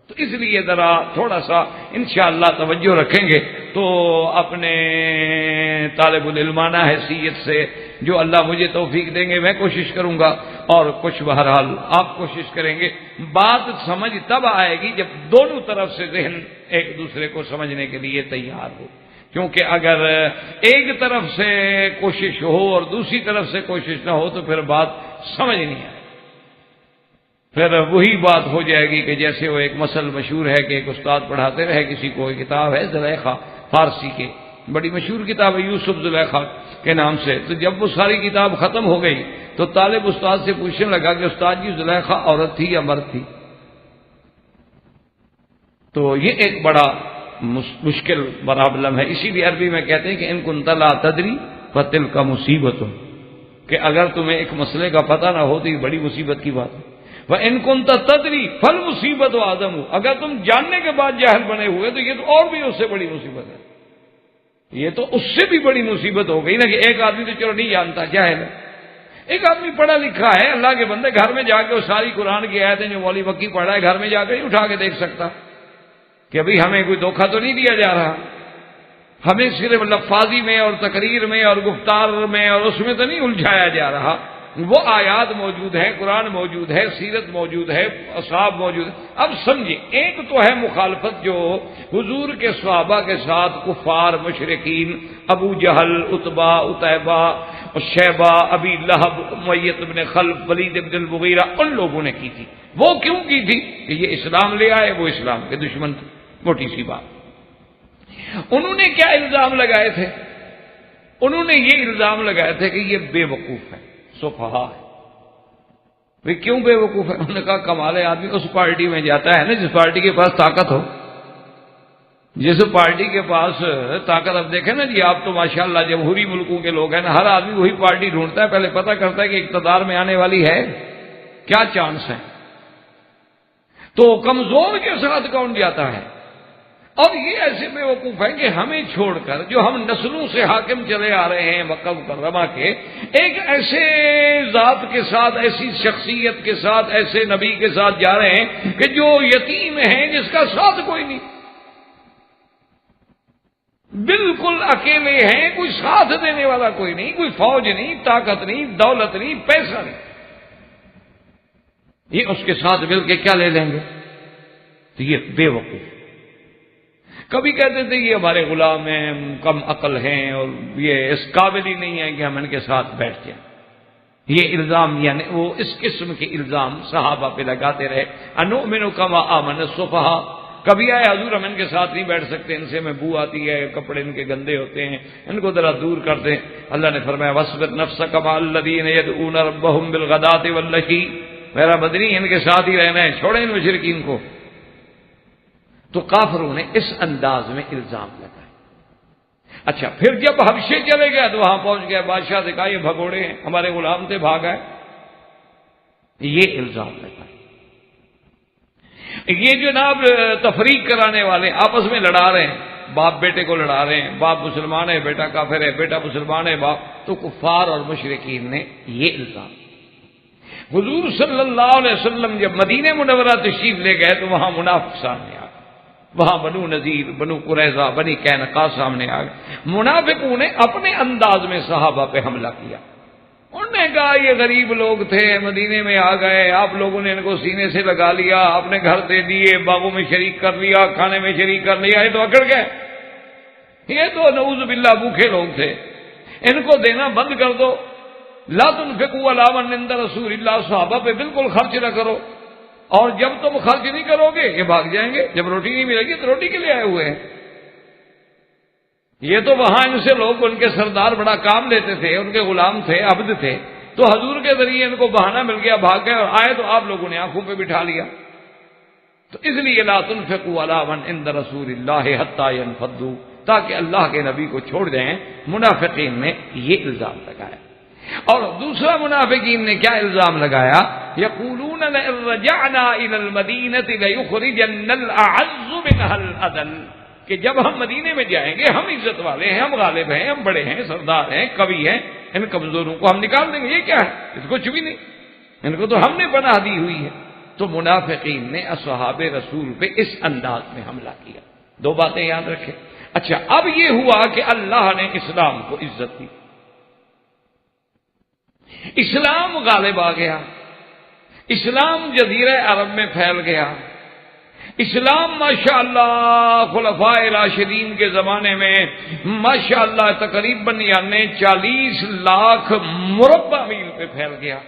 تو اس لیے ذرا تھوڑا سا انشاءاللہ توجہ رکھیں گے تو اپنے طالب العلمانہ حیثیت سے جو اللہ مجھے توفیق دیں گے میں کوشش کروں گا، اور کچھ بہرحال آپ کوشش کریں گے۔ بات سمجھ تب آئے گی جب دونوں طرف سے ذہن ایک دوسرے کو سمجھنے کے لیے تیار ہو، کیونکہ اگر ایک طرف سے کوشش ہو اور دوسری طرف سے کوشش نہ ہو تو پھر بات سمجھ نہیں آئے، پھر وہی بات ہو جائے گی کہ جیسے وہ ایک مثل مشہور ہے کہ ایک استاد پڑھاتے رہے کسی کو، ایک کتاب ہے زلیخا فارسی کے، بڑی مشہور کتاب ہے یوسف زلیخا کے نام سے، تو جب وہ ساری کتاب ختم ہو گئی تو طالب استاد سے پوچھنے لگا کہ استاد جی زلیخا عورت تھی یا مرد تھی؟ تو یہ ایک بڑا مشکل پرابلم ہے، اسی لیے عربی میں کہتے ہیں کہ ان کنت لا تدری فتلک مصیبت، کہ اگر تمہیں ایک مسئلے کا پتہ نہ ہو تو یہ بڑی مصیبت کی بات ہے۔ وَإِن كُنتَ تَدْرِي فَالْمُصِيبَةُ أَعْظَمُ، اگر تم جاننے کے بعد جاہل بنے ہوئے تو یہ تو اور بھی اس سے بڑی مصیبت ہے، یہ تو اس سے بھی بڑی مصیبت ہو گئی نا، کہ ایک آدمی تو چلو نہیں جانتا جاہل ہے، ایک آدمی پڑھا لکھا ہے اللہ کے بندے، گھر میں جا کے وہ ساری قرآن کی آیتیں جو مولوی مکی پڑھا ہے گھر میں جا کے نہیں اٹھا کے دیکھ سکتا کہ ابھی ہمیں کوئی دھوکہ تو نہیں دیا جا رہا، ہمیں صرف لفاظی میں اور تقریر میں اور گفتار میں اور اس میں تو نہیں الجھایا جا رہا، وہ آیات موجود ہے، قرآن موجود ہے، سیرت موجود ہے، اصحاب موجود ہے۔ اب سمجھیں، ایک تو ہے مخالفت جو حضور کے صحابہ کے ساتھ کفار مشرکین ابو جہل، عتبہ، عتیبہ، شیبہ، ابی لہب، امیہ بن خلف، ولید بن المغیرہ، ان لوگوں نے کی تھی۔ وہ کیوں کی تھی؟ کہ یہ اسلام لے آئے، وہ اسلام کے دشمن تھے، موٹی سی بات۔ انہوں نے کیا الزام لگائے تھے؟ انہوں نے یہ الزام لگائے تھے کہ یہ بے وقوف ہے، سفہا ہے۔ وہ کیوں بے وقوف ہے؟ انہوں نے کہا کمال ہے، آدمی اس پارٹی میں جاتا ہے نا جس پارٹی کے پاس طاقت ہو، جس پارٹی کے پاس طاقت۔ اب دیکھیں نا جی، آپ تو ماشاءاللہ جمہوری ملکوں کے لوگ ہیں نا، ہر آدمی وہی پارٹی ڈھونڈتا ہے، پہلے پتہ کرتا ہے کہ اقتدار میں آنے والی ہے، کیا چانس ہے۔ تو کمزور کے ساتھ کون جاتا ہے؟ اور یہ ایسے بے وقوف ہیں کہ ہمیں چھوڑ کر جو ہم نسلوں سے حاکم چلے آ رہے ہیں مکہ مکرمہ کے، ایک ایسے ذات کے ساتھ، ایسی شخصیت کے ساتھ، ایسے نبی کے ساتھ جا رہے ہیں کہ جو یتیم ہیں، جس کا ساتھ کوئی نہیں، بالکل اکیلے ہیں، کوئی ساتھ دینے والا کوئی نہیں، کوئی فوج نہیں، طاقت نہیں، دولت نہیں، پیسہ نہیں، یہ اس کے ساتھ مل کے کیا لے لیں گے؟ تو یہ بے وقوف۔ کبھی کہتے تھے یہ ہمارے غلام ہیں، کم عقل ہیں، اور یہ اس قابل ہی نہیں ہے کہ ہم ان کے ساتھ بیٹھ جائیں۔ یہ الزام، یعنی وہ اس قسم کے الزام صحابہ پہ لگاتے رہے۔ انؤمن کما آمن السفہاء، کبھی آئے حضور ہم ان کے ساتھ نہیں بیٹھ سکتے، ان سے میں بو آتی ہے، کپڑے ان کے گندے ہوتے ہیں، ان کو ذرا دور کر دیں۔ اللہ نے فرمایا وَاصْبِرْ نَفْسَكَ مَعَ الَّذِينَ يَدْعُونَ رَبَّهُمْ بِالْغَدَاةِ وَالْعَشِيِّ، میرا مدنی ان کے ساتھ ہی رہنا ہے، چھوڑیں ان مشرکین کو۔ تو کافروں نے اس انداز میں الزام لگایا۔ اچھا، پھر جب حبشے چلے گئے تو وہاں پہنچ گئے، بادشاہ سے کہا یہ بھگوڑے ہیں، ہمارے غلام تھے، بھاگ آئے، یہ الزام لگایا۔ یہ جناب تفریق کرانے والے آپس میں لڑا رہے ہیں، باپ بیٹے کو لڑا رہے ہیں، باپ مسلمان ہے، بیٹا کافر ہے، بیٹا مسلمان ہے، باپ۔ تو کفار اور مشرکین نے یہ الزام۔ حضور صلی اللہ علیہ وسلم جب مدینہ منورہ تشریف لے گئے تو وہاں منافق سامنے آ گئے، وہاں بنو نذیر، بنو قریظہ، بنی قینقاع سامنے آ گئے۔ منافقوں نے اپنے انداز میں صحابہ پہ حملہ کیا، انہوں نے کہا یہ غریب لوگ تھے، مدینے میں آ گئے، آپ لوگوں نے ان کو سینے سے لگا لیا، اپنے گھر دے دیے، باغوں میں شریک کر لیا، کھانے میں شریک کر لیا، یہ تو اکڑ گئے، یہ تو نعوذ باللہ بھوکے لوگ تھے، ان کو دینا بند کر دو۔ لا تنفقوا علی من عند رسول اللہ، صحابہ پہ بالکل خرچ نہ کرو، اور جب تم خرچ نہیں کرو گے یہ بھاگ جائیں گے، جب روٹی نہیں ملے گی تو روٹی کے لیے آئے ہوئے ہیں۔ یہ تو وہاں ان سے لوگ، ان کے سردار بڑا کام لیتے تھے، ان کے غلام تھے، عبد تھے، تو حضور کے ذریعے ان کو بہانہ مل گیا، بھاگ گئے، اور آئے تو آپ لوگوں نے آنکھوں پہ بٹھا لیا۔ تو اس لیے لا تنفقوا علی من عند رسول اللہ حتی ينفضوا، تاکہ اللہ کے نبی کو چھوڑ دیں۔ منافقین نے یہ الزام لگایا۔ اور دوسرا منافقین نے کیا الزام لگایا؟ یقولون لئن رجعنا الى المدینۃ لیخرجن الاعز منها الاذل، کہ جب ہم مدینے میں جائیں گے ہم عزت والے ہیں، ہم غالب ہیں، ہم بڑے ہیں، سردار ہیں، قوی ہیں، ان کمزوروں کو ہم نکال دیں گے، یہ کیا ہے، اس کو کچھ بھی نہیں، ان کو تو ہم نے پناہ دی ہوئی ہے۔ تو منافقین نے اصحاب رسول پہ اس انداز میں حملہ کیا۔ دو باتیں یاد رکھیں۔ اچھا، اب یہ ہوا کہ اللہ نے اسلام کو عزت دی، اسلام غالب آ گیا، اسلام جزیرہ عرب میں پھیل گیا، اسلام ماشاءاللہ خلفائے راشدین کے زمانے میں ماشاءاللہ تقریباً 40 لاکھ مربع میل پہ پھیل گیا۔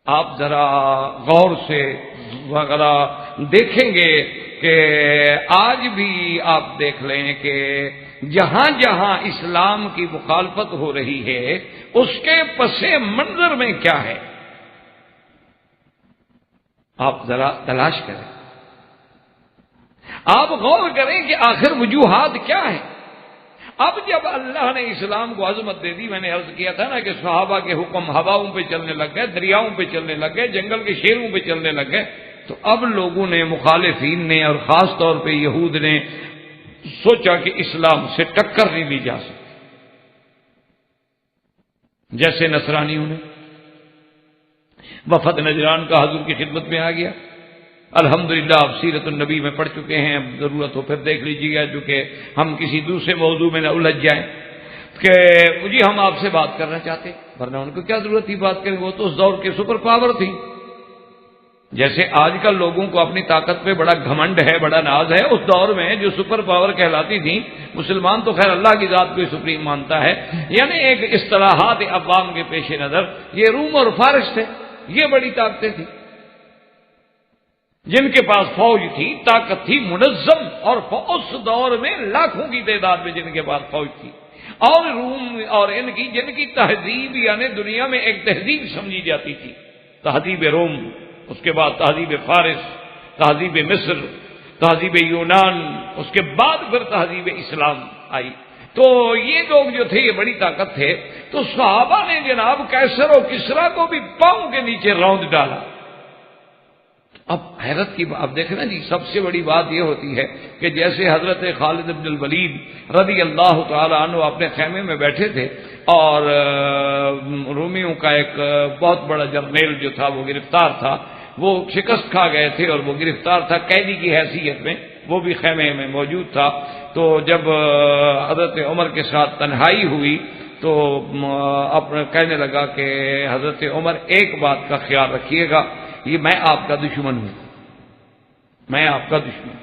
آپ ذرا غور سے وغیرہ دیکھیں گے کہ آج بھی آپ دیکھ لیں کہ جہاں جہاں اسلام کی مخالفت ہو رہی ہے اس کے پس منظر میں کیا ہے، آپ ذرا تلاش کریں، آپ غور کریں کہ آخر وجوہات کیا ہیں۔ اب جب اللہ نے اسلام کو عظمت دے دی، میں نے عرض کیا تھا نا کہ صحابہ کے حکم ہواؤں پہ چلنے لگ گئے، دریاؤں پہ چلنے لگ گئے، جنگل کے شیروں پہ چلنے لگ گئے، تو اب لوگوں نے، مخالفین نے اور خاص طور پہ یہود نے سوچا کہ اسلام سے ٹکر نہیں لی جا سکتی، جیسے نصرانیوں نے۔ وفد نجران کا حضور کی خدمت میں آ گیا، الحمدللہ آپ سیرت النبی میں پڑھ چکے ہیں، اب ضرورت ہو پھر دیکھ لیجیے گا، جو کہ ہم کسی دوسرے موضوع میں نہ الجھ جائیں کہ جی ہم آپ سے بات کرنا چاہتے، ورنہ ان کو کیا ضرورت تھی بات کریں، وہ تو اس دور کے سپر پاور تھی۔ جیسے آج کل لوگوں کو اپنی طاقت پہ بڑا گھمنڈ ہے، بڑا ناز ہے، اس دور میں جو سپر پاور کہلاتی تھی، مسلمان تو خیر اللہ کی ذات کو ہی سپریم مانتا ہے، یعنی ایک اصطلاحات عوام کے پیش نظر یہ روم اور فارس تھے، یہ بڑی طاقتیں تھیں جن کے پاس فوج تھی، طاقت تھی منظم، اور اس دور میں لاکھوں کی تعداد میں جن کے پاس فوج تھی، اور روم اور جن کی تہذیب یعنی دنیا میں ایک تہذیب سمجھی جاتی تھی، تہذیب روم، اس کے بعد تہذیب فارس، تہذیب مصر، تہذیب یونان، اس کے بعد پھر تہذیب اسلام آئی۔ تو یہ لوگ جو تھے یہ بڑی طاقت تھے، تو صحابہ نے جناب کیسر و کسرا کو بھی پاؤں کے نیچے راؤنڈ ڈالا۔ اب حیرت کی اب دیکھنا جی، سب سے بڑی بات یہ ہوتی ہے کہ جیسے حضرت خالد بن الولید رضی اللہ تعالی عنہ اپنے خیمے میں بیٹھے تھے اور رومیوں کا ایک بہت بڑا جرنیل جو تھا وہ گرفتار تھا، وہ شکست کھا گئے تھے اور وہ گرفتار تھا قیدی کی حیثیت میں، وہ بھی خیمے میں موجود تھا۔ تو جب حضرت عمر کے ساتھ تنہائی ہوئی تو کہنے لگا کہ حضرت عمر ایک بات کا خیال رکھیے گا، یہ میں آپ کا دشمن ہوں، میں آپ کا دشمن،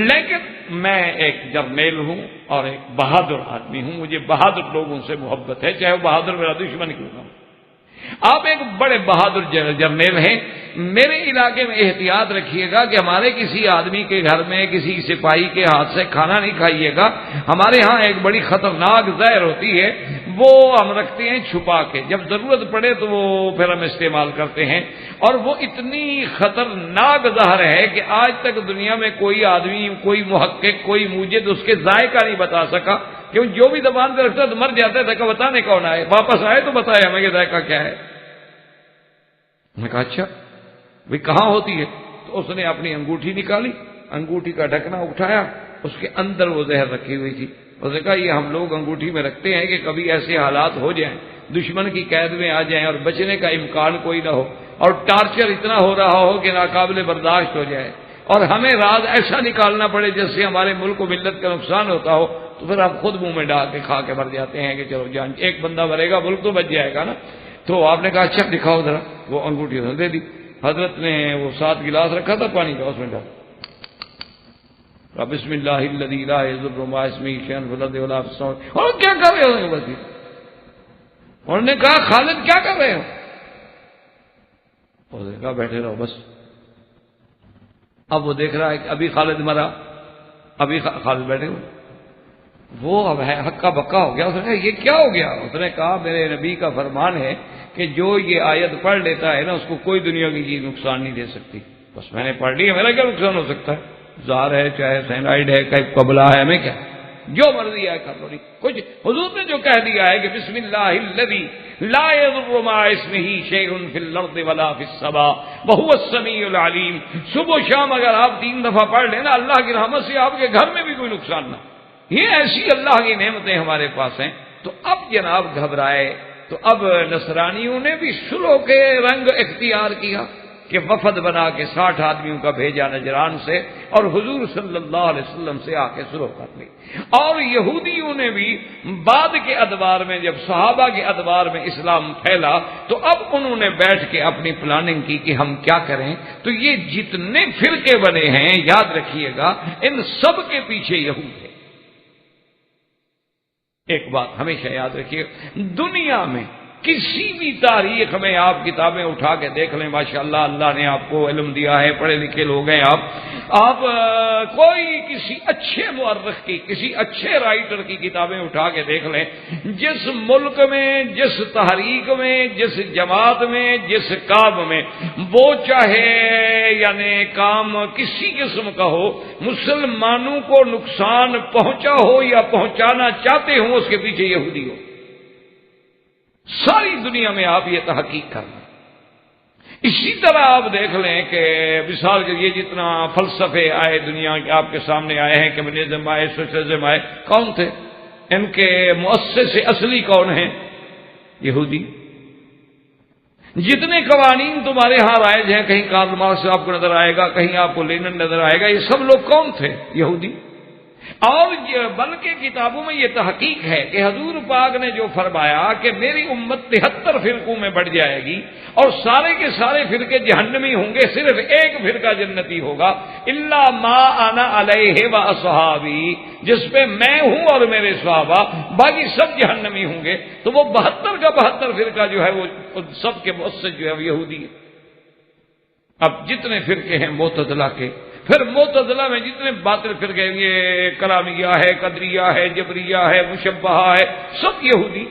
لیکن میں ایک جرنیل ہوں اور ایک بہادر آدمی ہوں، مجھے بہادر لوگوں سے محبت ہے، چاہے وہ بہادر میرا دشمن کیوں نہ ہو۔ آپ ایک بڑے بہادر جرنیل ہیں، میرے علاقے میں احتیاط رکھیے گا کہ ہمارے کسی آدمی کے گھر میں کسی سپاہی کے ہاتھ سے کھانا نہیں کھائیے گا، ہمارے ہاں ایک بڑی خطرناک زہر ہوتی ہے، وہ ہم رکھتے ہیں چھپا کے، جب ضرورت پڑے تو وہ پھر ہم استعمال کرتے ہیں، اور وہ اتنی خطرناک زہر ہے کہ آج تک دنیا میں کوئی آدمی، کوئی محقق، کوئی موجد اس کے ذائقہ نہیں بتا سکا، کیوں جو بھی زبان پہ رکھتا تو مر جاتا ہے، ذائقہ بتانے کون آئے، واپس آئے تو بتائے ہمیں کہ ذائقہ کیا ہے۔ میں نے کہا اچھا بھئی کہاں ہوتی ہے؟ تو اس نے اپنی انگوٹھی نکالی، انگوٹھی کا ڈھکنا اٹھایا، اس کے اندر وہ زہر رکھی ہوئی تھی۔ اس نے کہا یہ ہم لوگ انگوٹھی میں رکھتے ہیں کہ کبھی ایسے حالات ہو جائیں، دشمن کی قید میں آ جائیں اور بچنے کا امکان کوئی نہ ہو، اور ٹارچر اتنا ہو رہا ہو کہ ناقابل برداشت ہو جائے، اور ہمیں راز ایسا نکالنا پڑے جس سے ہمارے ملک و ملت کا نقصان ہوتا ہو، تو پھر آپ خود منہ میں ڈال کے کھا کے مر جاتے ہیں کہ چلو جان ایک بندہ مرے گا، ملک تو بچ جائے گا نا۔ تو آپ نے کہا اچھا دکھاؤ ذرا، وہ انگوٹھی اس نے دے دی، حضرت نے وہ 7 گلاس رکھا تھا پانی کا، اس میں ڈال بسم اللہ الذی لا یضر مع اسمہ شیء فی الارض ولا فی السماء۔ اور کیا کر رہے ہو بس، انہوں نے کہا خالد کیا کر رہے ہو؟ انہوں نے کہا بیٹھے رہو بس۔ اب وہ دیکھ رہا ہے کہ ابھی خالد مرا، ابھی خالد بیٹھے ہوئے، وہ اب ہے ہکا بکا ہو گیا۔ اس نے کہا یہ کیا ہو گیا؟ اس نے کہا میرے نبی کا فرمان ہے کہ جو یہ آیت پڑھ لیتا ہے نا اس کو کوئی دنیا کی چیز نقصان نہیں دے سکتی، بس میں نے پڑھ لی ہے، میرا کیا نقصان ہو سکتا ہے؟ زہر ہے چاہے سینائڈ ہے چاہے قبلہ ہے، ہمیں کیا، جو مرضی ہے کر لو، کچھ حضور نے جو کہہ دیا ہے کہ بسم اللہ الذی لا یضر مع اسمہ شیء فی الارض ولا فی السماء وہو السمیع العلیم، صبح و شام اگر آپ 3 دفعہ پڑھ لینا اللہ کی رحمت سے آپ کے گھر میں بھی کوئی نقصان نہ۔ یہ ایسی اللہ کی نعمتیں ہمارے پاس ہیں تو اب جناب گھبرائے، تو اب نصرانیوں نے بھی صلح کے رنگ اختیار کیا کہ وفد بنا کے 60 آدمیوں کا بھیجا نجران سے، اور حضور صلی اللہ علیہ وسلم سے آ کے صلح کر لی۔ اور یہودیوں نے بھی بعد کے ادوار میں جب صحابہ کے ادوار میں اسلام پھیلا تو اب انہوں نے بیٹھ کے اپنی پلاننگ کی کہ ہم کیا کریں۔ تو یہ جتنے فرقے بنے ہیں یاد رکھیے گا ان سب کے پیچھے یہود ہے۔ ایک بات ہمیشہ یاد رکھیے، دنیا میں کسی بھی تاریخ میں آپ کتابیں اٹھا کے دیکھ لیں، ماشاءاللہ اللہ نے آپ کو علم دیا ہے، پڑھے لکھے لوگ ہیں آپ کوئی کسی اچھے مورخ کی، کسی اچھے رائٹر کی کتابیں اٹھا کے دیکھ لیں، جس ملک میں، جس تحریک میں، جس جماعت میں، جس کام میں وہ چاہے یعنی کام کسی قسم کا ہو، مسلمانوں کو نقصان پہنچا ہو یا پہنچانا چاہتے ہوں، اس کے پیچھے یہودی ہو۔ ساری دنیا میں آپ یہ تحقیق کر لیں۔ اسی طرح آپ دیکھ لیں کہ مثال کے لیے جتنا فلسفے آئے دنیا کے آپ کے سامنے آئے ہیں، کمیونزم آئے، سوشلزم آئے، کون تھے؟ ان کے مؤسس اصلی کون ہیں؟ یہودی۔ جتنے قوانین تمہارے ہاں رائج ہیں، کہیں کارل مارکس آپ کو نظر آئے گا، کہیں آپ کو لینن نظر آئے گا، یہ سب لوگ کون تھے؟ یہودی۔ اور بلکہ کتابوں میں یہ تحقیق ہے کہ حضور پاک نے جو فرمایا کہ میری امت 73 فرقوں میں بڑھ جائے گی اور سارے کے سارے فرقے جہنمی ہوں گے، صرف ایک فرقہ جنتی ہوگا، الا ما انا علیہ و اصحابی، جس پہ میں ہوں اور میرے صحابہ، باقی سب جہنمی ہوں گے۔ تو وہ 72 کا 72 فرقہ جو ہے وہ سب کے مؤسس جو ہے وہ یہودی ہے۔ اب جتنے فرقے ہیں معتزلہ کے، پھر معتزلہ میں جتنے باطل فرقے، یہ کلامیہ ہے، قدریہ ہے، جبریہ ہے، مشبہہ ہے، سب یہودی۔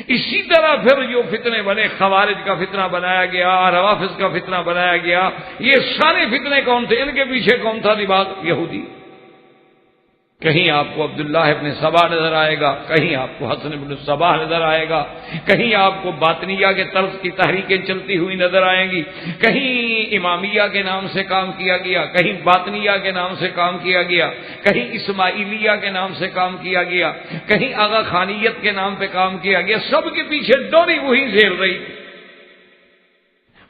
اسی طرح پھر جو فتنے بنے، خوارج کا فتنہ بنایا گیا، روافض کا فتنہ بنایا گیا، یہ سارے فتنے کون تھے؟ ان کے پیچھے کون تھا دماغ؟ یہودی۔ کہیں آپ کو عبداللہ ابن سبا نظر آئے گا، کہیں آپ کو حسن ابن صباح نظر آئے گا، کہیں آپ کو باطنیہ کے طرز کی تحریکیں چلتی ہوئی نظر آئیں گی، کہیں امامیہ کے نام سے کام کیا گیا، کہیں باطنیہ کے نام سے کام کیا گیا، کہیں اسماعیلیہ کے نام سے کام کیا گیا، کہیں آغا خانیت کے نام پہ کام کیا گیا، سب کے پیچھے ڈوری وہی جھیل رہی تھی۔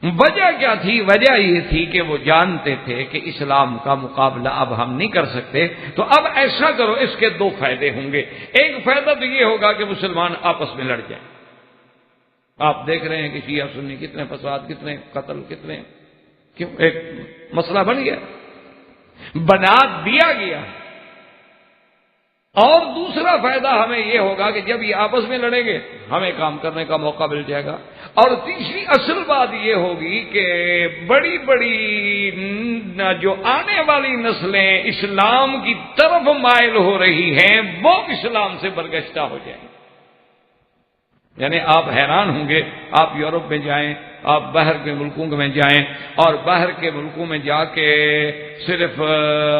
وجہ کیا تھی؟ وجہ یہ تھی کہ وہ جانتے تھے کہ اسلام کا مقابلہ اب ہم نہیں کر سکتے، تو اب ایسا کرو، اس کے دو فائدے ہوں گے۔ ایک فائدہ تو یہ ہوگا کہ مسلمان آپس میں لڑ جائیں۔ آپ دیکھ رہے ہیں کہ شیعہ سنی کتنے فساد، کتنے قتل، کتنے، کیوں؟ ایک مسئلہ بن گیا، بنا دیا گیا۔ اور دوسرا فائدہ ہمیں یہ ہوگا کہ جب یہ آپس میں لڑیں گے ہمیں کام کرنے کا موقع مل جائے گا۔ اور تیسری اصل بات یہ ہوگی کہ بڑی بڑی جو آنے والی نسلیں اسلام کی طرف مائل ہو رہی ہیں وہ اسلام سے برگشتہ ہو جائیں۔ یعنی آپ حیران ہوں گے، آپ یورپ میں جائیں، آپ باہر کے ملکوں میں جائیں، اور باہر کے ملکوں میں جا کے صرف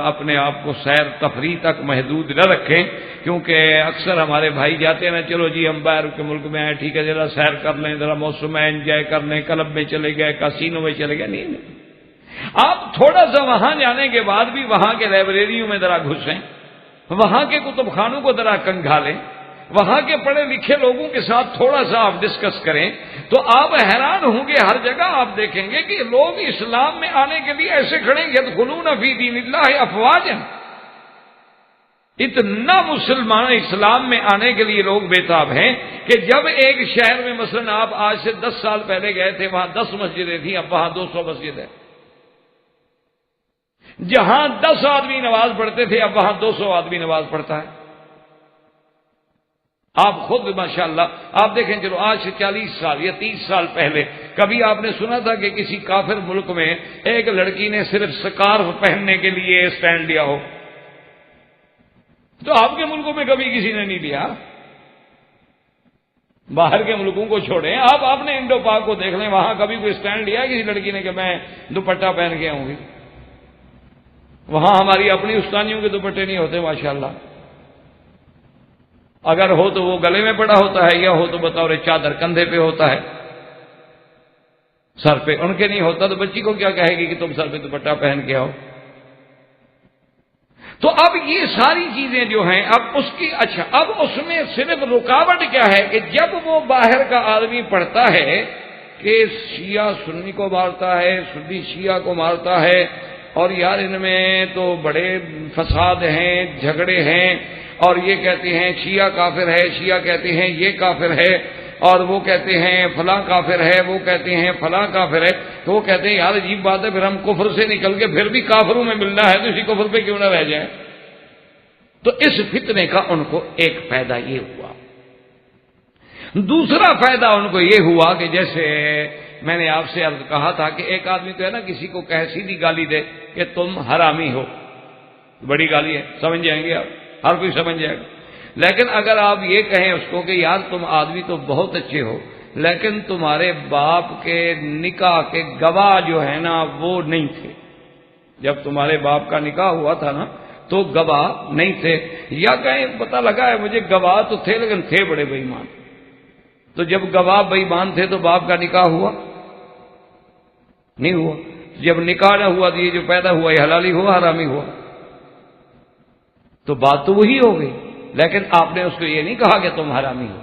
اپنے آپ کو سیر تفریح تک محدود نہ رکھیں، کیونکہ اکثر ہمارے بھائی جاتے ہیں نا، چلو جی ہم باہر کے ملک میں آئے، ٹھیک ہے ذرا سیر کر لیں، ذرا موسم میں انجوائے کر لیں، کلب میں چلے گئے، کاسینو میں چلے گئے۔ نہیں، آپ تھوڑا سا وہاں جانے کے بعد بھی وہاں کے لائبریریوں میں ذرا گھسیں، وہاں کے کتب خانوں کو ذرا کنگھالیں، وہاں کے پڑھے لکھے لوگوں کے ساتھ تھوڑا سا آپ ڈسکس کریں، تو آپ حیران ہوں گے، ہر جگہ آپ دیکھیں گے کہ لوگ اسلام میں آنے کے لیے ایسے کھڑے ہیں، یدخلون فی دین اللہ افواجا۔ اتنا مسلمان اسلام میں آنے کے لیے لوگ بےتاب ہیں کہ جب ایک شہر میں مثلا آپ آج سے 10 سال پہلے گئے تھے، وہاں 10 مسجدیں تھیں، اب وہاں 200 مسجد ہے۔ جہاں 10 آدمی نماز پڑھتے تھے اب وہاں 200 آدمی نماز پڑھتا ہے۔ آپ خود ماشاءاللہ آپ دیکھیں، چلو آج سے 40 سال یا 30 سال پہلے کبھی آپ نے سنا تھا کہ کسی کافر ملک میں ایک لڑکی نے صرف سکارف پہننے کے لیے سٹینڈ لیا ہو؟ تو آپ کے ملکوں میں کبھی کسی نے نہیں لیا۔ باہر کے ملکوں کو چھوڑیں، آپ نے انڈو پاک کو دیکھ لیں، وہاں کبھی کوئی سٹینڈ لیا کسی لڑکی نے کہ میں دوپٹہ پہن کے آؤں گی؟ وہاں ہماری اپنی استانیوں کے دوپٹے نہیں ہوتے ماشاءاللہ، اگر ہو تو وہ گلے میں پڑا ہوتا ہے، یا ہو تو بطور چادر کندھے پہ ہوتا ہے، سر پہ ان کے نہیں ہوتا، تو بچی کو کیا کہے گی کہ تم سر پہ دوپٹہ پہن کے آؤ؟ تو اب یہ ساری چیزیں جو ہیں اب اس کی اچھا اب اس میں صرف رکاوٹ کیا ہے کہ جب وہ باہر کا آدمی پڑھتا ہے کہ شیعہ سنی کو مارتا ہے، سنی شیعہ کو مارتا ہے، اور یار ان میں تو بڑے فساد ہیں، جھگڑے ہیں، اور یہ کہتے ہیں شیعہ کافر ہے، شیعہ کہتے ہیں یہ کافر ہے، اور وہ کہتے ہیں فلاں کافر ہے، وہ کہتے ہیں فلاں کافر ہے، تو وہ کہتے ہیں یار عجیب بات ہے، پھر ہم کفر سے نکل کے پھر بھی کافروں میں ملنا ہے تو اسی کفر پہ کیوں نہ رہ جائیں؟ تو اس فتنے کا ان کو ایک فائدہ یہ ہوا۔ دوسرا فائدہ ان کو یہ ہوا کہ جیسے میں نے آپ سے عرض کہا تھا کہ ایک آدمی تو ہے نا کسی کو سیدھی گالی دے کہ تم حرامی ہو، بڑی گالی ہے، سمجھ جائیں گے آپ، ہر کوئی سمجھ جائے گا۔ لیکن اگر آپ یہ کہیں اس کو کہ یار تم آدمی تو بہت اچھے ہو، لیکن تمہارے باپ کے نکاح کے گواہ جو ہے نا وہ نہیں تھے، جب تمہارے باپ کا نکاح ہوا تھا نا تو گواہ نہیں تھے، یا کہیں پتہ لگا ہے مجھے گواہ تو تھے لیکن تھے بڑے بے ایمان، تو جب گواہ بے ایمان تھے تو باپ کا نکاح ہوا نہیں ہوا؟ جب نکاح نہ ہوا تو یہ جو پیدا ہوا یہ حلالی ہوا حرامی ہوا؟ تو بات تو وہی ہو گئی، لیکن آپ نے اس کو یہ نہیں کہا کہ تم حرامی ہو،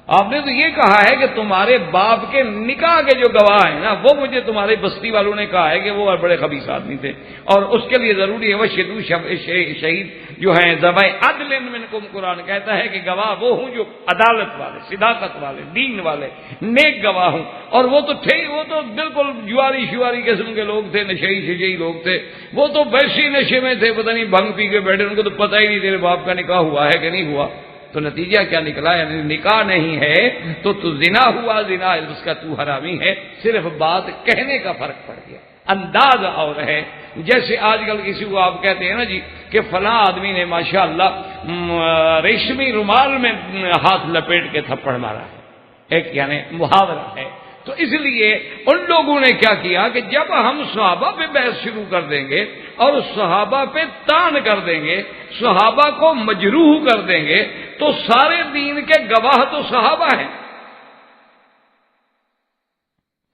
آپ نے تو یہ کہا ہے کہ تمہارے باپ کے نکاح کے جو گواہ ہیں نا وہ مجھے تمہارے بستی والوں نے کہا ہے کہ وہ بڑے خبیث آدمی تھے، اور اس کے لیے ضروری ہے وہ شہید جو ہیں ذوی عدل منکم، قرآن کہتا ہے کہ گواہ وہ ہوں جو عدالت والے، صداقت والے، دین والے، نیک گواہ ہوں، اور وہ تو تھے، وہ تو بالکل جواری شواری قسم کے لوگ تھے، نشئی لوگ تھے، وہ تو ویسے نشے میں تھے، پتہ نہیں بھنگ پی کے بیٹھے، ان کو تو پتہ ہی نہیں تیرے باپ کا نکاح ہوا ہے کہ نہیں ہوا۔ تو نتیجہ کیا نکلا؟ یعنی نکاح نہیں ہے تو زنا ہوا، زنا اس کا تو حرامی ہے، صرف بات کہنے کا فرق پڑ گیا، انداز اور ہے۔ جیسے آج کل کسی کو آپ کہتے ہیں نا جی کہ فلاں آدمی نے ماشاءاللہ ریشمی رومال میں ہاتھ لپیٹ کے تھپڑ مارا ہے، ایک یعنی محاورہ ہے۔ تو اس لیے ان لوگوں نے کیا کیا کہ جب ہم صحابہ پہ بحث شروع کر دیں گے اور صحابہ پہ طعن کر دیں گے، صحابہ کو مجروح کر دیں گے، تو سارے دین کے گواہ تو صحابہ ہیں،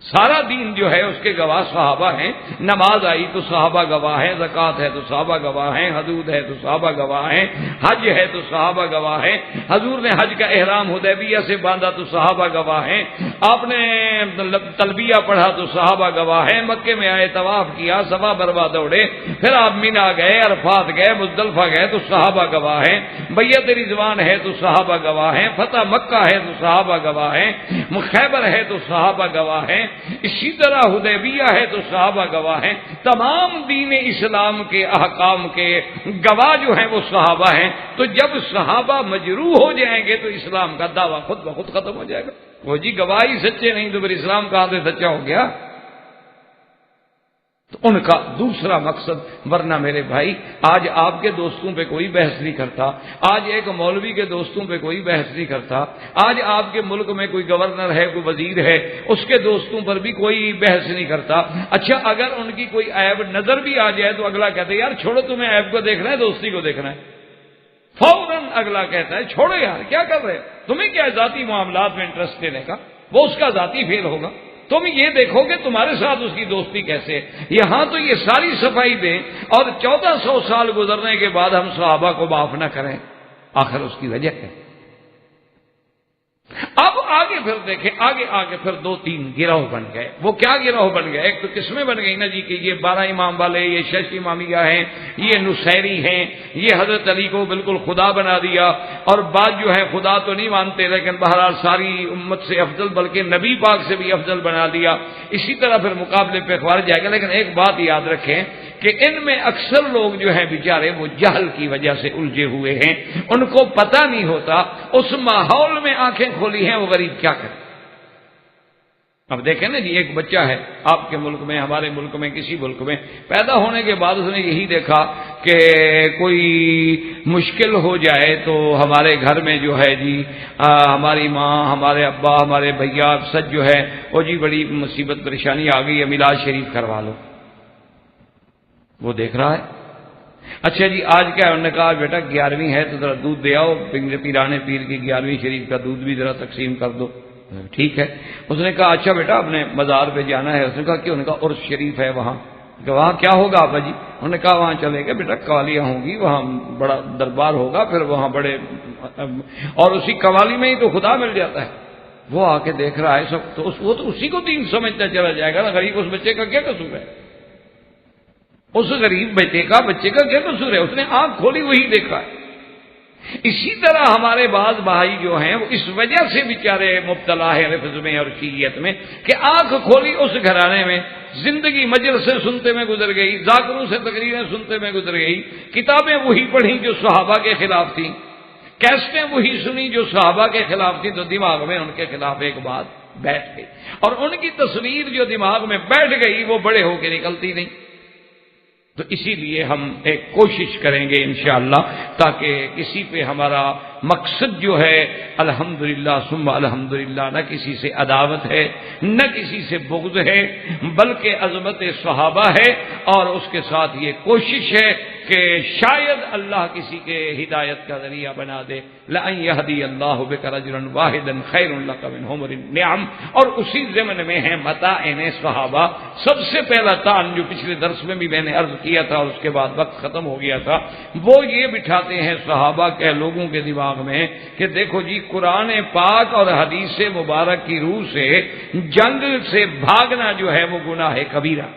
سارا دین جو ہے اس کے گواہ صحابہ ہیں۔ نماز آئی تو صحابہ گواہ ہیں، زکوٰۃ ہے تو صحابہ گواہ ہیں، حدود ہے تو صحابہ گواہ ہیں، حج ہے تو صحابہ گواہ ہیں، حضور نے حج کا احرام حدیبیہ سے باندھا تو صحابہ گواہ ہیں، آپ نے تلبیہ پڑھا تو صحابہ گواہ ہیں، مکے میں آئے طواف کیا، صفا مروا دوڑے، پھر آپ مینا گئے، عرفات گئے، مزدلفہ گئے تو صحابہ گواہ ہیں، بیعت رضوان ہے تو صحابہ گواہ ہیں، فتح مکہ ہے تو صحابہ گواہ ہیں، خیبر ہے تو صحابہ گواہ ہیں، اسی طرح حدیبیہ ہے تو صحابہ گواہ ہیں۔ تمام دین اسلام کے احکام کے گواہ جو ہیں وہ صحابہ ہیں۔ تو جب صحابہ مجروح ہو جائیں گے تو اسلام کا دعویٰ خود بخود ختم ہو جائے گا۔ وہ جی گواہی سچے نہیں تو پھر اسلام کہاں سے سچا ہو گیا؟ تو ان کا دوسرا مقصد، ورنہ میرے بھائی آج آپ کے دوستوں پہ کوئی بحث نہیں کرتا، آج ایک مولوی کے دوستوں پہ کوئی بحث نہیں کرتا، آج آپ کے ملک میں کوئی گورنر ہے، کوئی وزیر ہے، اس کے دوستوں پر بھی کوئی بحث نہیں کرتا۔ اچھا اگر ان کی کوئی عیب نظر بھی آ جائے تو اگلا کہتا ہے یار چھوڑو، تمہیں عیب کو دیکھنا ہے دوستی کو دیکھنا ہے، فوراً اگلا کہتا ہے چھوڑو یار کیا کر رہے، تمہیں کیا ذاتی معاملات میں انٹرسٹ دینے کا، وہ اس کا ذاتی فیل ہوگا، تم یہ دیکھو کہ تمہارے ساتھ اس کی دوستی کیسے ہے۔ یہاں تو یہ ساری صفائی دیں اور 1400 سال گزرنے کے بعد ہم صحابہ کو معاف نہ کریں، آخر اس کی وجہ ہے۔ اب آگے پھر دیکھیں، آگے پھر 2-3 گروہ بن گئے۔ وہ کیا گروہ بن گئے؟ ایک تو قسمیں بن گئی نا جی کہ یہ 12 امام والے، یہ 6 امامیہ ہیں، یہ نصیری ہیں، یہ حضرت علی کو بالکل خدا بنا دیا، اور بعض جو ہے خدا تو نہیں مانتے لیکن بہرحال ساری امت سے افضل بلکہ نبی پاک سے بھی افضل بنا دیا۔ اسی طرح پھر مقابلے پہ خوارج جائے گا۔ لیکن ایک بات یاد رکھیں کہ ان میں اکثر لوگ جو ہیں بیچارے وہ جہل کی وجہ سے الجھے ہوئے ہیں، ان کو پتہ نہیں ہوتا، اس ماحول میں آنکھیں کھولی ہیں وہ غریب کیا کرے۔ اب دیکھیں نا جی ایک بچہ ہے آپ کے ملک میں، ہمارے ملک میں، کسی ملک میں پیدا ہونے کے بعد اس نے یہی دیکھا کہ کوئی مشکل ہو جائے تو ہمارے گھر میں جو ہے جی ہماری ماں، ہمارے ابا، ہمارے بھیا سچ جو ہے وہ جی بڑی مصیبت پریشانی آ گئی ہے، میلاد شریف کروا لو۔ وہ دیکھ رہا ہے، اچھا جی آج کیا انہوں نے کہا بیٹا 11ویں ہے تو ذرا دودھ دے آؤ، پیرانے پیر کی 11ویں شریف کا دودھ بھی ذرا تقسیم کر دو۔ ٹھیک ہے۔ اس نے کہا اچھا بیٹا آپ نے مزار پہ جانا ہے؟ اس نے کہا کہ انہوں نے کہا عرس شریف ہے وہاں۔ کہ وہاں کیا ہوگا آبا جی؟ انہوں نے کہا وہاں چلے گئے بیٹا، قوالیاں ہوں گی، وہاں بڑا دربار ہوگا، پھر وہاں بڑے، اور اسی قوالی میں ہی تو خدا مل جاتا ہے۔ وہ آ کے دیکھ رہا ہے سب، تو وہ تو اسی کو دین سمجھتا چلا جائے گا نا، غریب اس بچے کا کیا قصور ہے؟ اس غریب بچے کا کیا قصور ہے؟ اس نے آنکھ کھولی، وہی دیکھا ہے۔ اسی طرح ہمارے بعض بھائی جو ہیں وہ اس وجہ سے بیچارے مبتلا ہے لفظ میں اور شیعیت میں کہ آنکھ کھولی اس گھرانے میں، زندگی مجلسیں سنتے میں گزر گئی، ذاکروں سے تقریریں سنتے میں گزر گئی، کتابیں وہی پڑھی جو صحابہ کے خلاف تھیں، کیسٹیں وہی سنی جو صحابہ کے خلاف تھی، تو دماغ میں ان کے خلاف ایک بات بیٹھ گئی، اور ان کی تصویر جو دماغ میں بیٹھ گئی وہ بڑے ہو کے نکلتی نہیں۔ تو اسی لیے ہم ایک کوشش کریں گے انشاءاللہ، تاکہ کسی پہ ہمارا مقصد جو ہے الحمدللہ ثم الحمدللہ نہ کسی سے عداوت ہے، نہ کسی سے بغض ہے، بلکہ عظمت صحابہ ہے، اور اس کے ساتھ یہ کوشش ہے کہ شاید اللہ کسی کے ہدایت کا ذریعہ بنا دے۔ لَأَن يَهْدِيَ اللَّهُ بِكَ رَجُلًا وَاحِدًا خَيْرٌ لَكَ مِنْ حُمُرِ النِّعَمِ، اور اسی ضمن میں ہے متاعن صحابہ۔ سب سے پہلا تعین جو پچھلے درس میں بھی میں نے عرض کیا تھا اور اس کے بعد وقت ختم ہو گیا تھا، وہ یہ بٹھاتے ہیں صحابہ کے لوگوں کے دماغ میں کہ دیکھو جی، قرآن پاک اور حدیث مبارک کی روح سے جنگ سے بھاگنا جو ہے وہ گناہ کبیرہ۔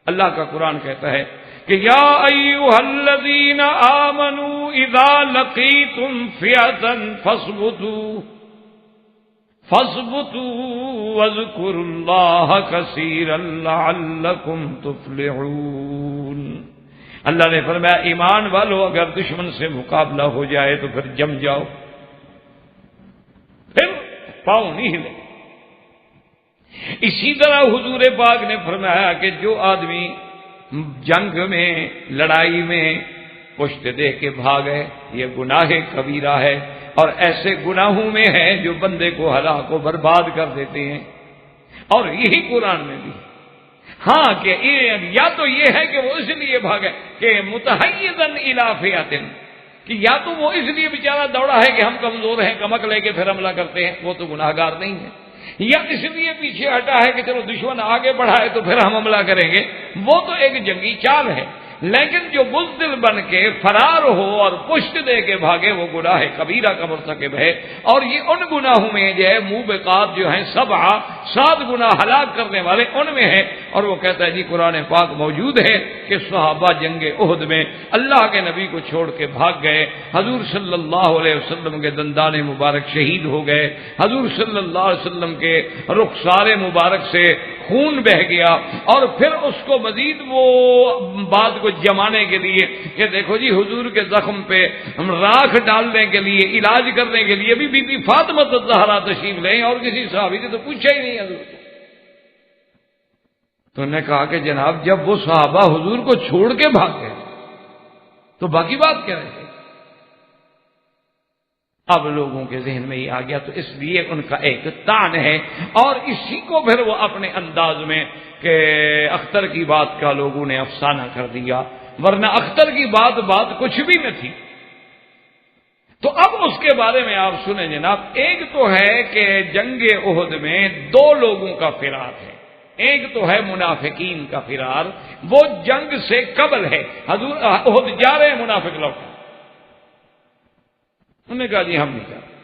اللہ کا قرآن کہتا ہے کہ یا ایھا الذین آمنوا اذا لقیتم فئۃ فاثبتوا واذکروا اللہ کثیرا لعلکم تفلحون۔ اللہ نے فرمایا ایمان والو، اگر دشمن سے مقابلہ ہو جائے تو پھر جم جاؤ، پھر پاؤں نہیں ہلے۔ اسی طرح حضور پاک نے فرمایا کہ جو آدمی جنگ میں، لڑائی میں پشت دے کے بھاگے، یہ گناہ کبیرہ ہے، اور ایسے گناہوں میں ہے جو بندے کو ہلاک و برباد کر دیتے ہیں، اور یہی قرآن میں بھی۔ ہاں کہ یا تو یہ ہے کہ وہ اس لیے بھاگے کہ متحیزاً الی فئۃ، کہ یا تو وہ اس لیے بیچارہ دوڑا ہے کہ ہم کمزور ہیں، کمک لے کے پھر حملہ کرتے ہیں، وہ تو گناہ گار نہیں ہے، یا اس لیے پیچھے ہٹا ہے کہ چلو دشمن آگے بڑھا ہے تو پھر ہم حملہ کریں گے، وہ تو ایک جنگی چال ہے۔ لیکن جو بزدل بن کے فرار ہو اور پشت دے کے بھاگے، وہ گناہ کبیرہ کا مرتکب ہے، اور یہ ان گناہوں میں جو ہے موبقات جو ہیں 7 گناہ ہلاک کرنے والے ان میں ہے۔ اور وہ کہتا ہے جی قرآن پاک موجود ہے کہ صحابہ جنگ احد میں اللہ کے نبی کو چھوڑ کے بھاگ گئے، حضور صلی اللہ علیہ وسلم کے دندان مبارک شہید ہو گئے، حضور صلی اللہ علیہ وسلم کے رخسار مبارک سے خون بہہ گیا، اور پھر اس کو مزید وہ بات کو جمانے کے لیے کہ دیکھو جی حضور کے زخم پہ ہم راکھ ڈالنے کے لیے، علاج کرنے کے لیے بھی بی بی فاطمہ الزہرا تشریف لیں، اور کسی صحابی نے تو پوچھا ہی نہیں حضور کو۔ تو انہوں نے کہا کہ جناب جب وہ صحابہ حضور کو چھوڑ کے بھاگ گئے تو باقی بات کیا رہے؟ اب لوگوں کے ذہن میں یہ آ گیا، تو اس لیے ان کا ایک طعن ہے، اور اسی کو پھر وہ اپنے انداز میں کہ اختر کی بات کا لوگوں نے افسانہ کر دیا، ورنہ اختر کی بات کچھ بھی نہ تھی۔ تو اب اس کے بارے میں آپ سنیں جناب، ایک تو ہے کہ جنگ احد میں 2 لوگوں کا فرار ہے، ایک تو ہے منافقین کا فرار، وہ جنگ سے قبل ہے، حضور احد جا رہے ہیں، منافق لوٹے، انہوں نے کہا جی ہم نہیں جا رہے،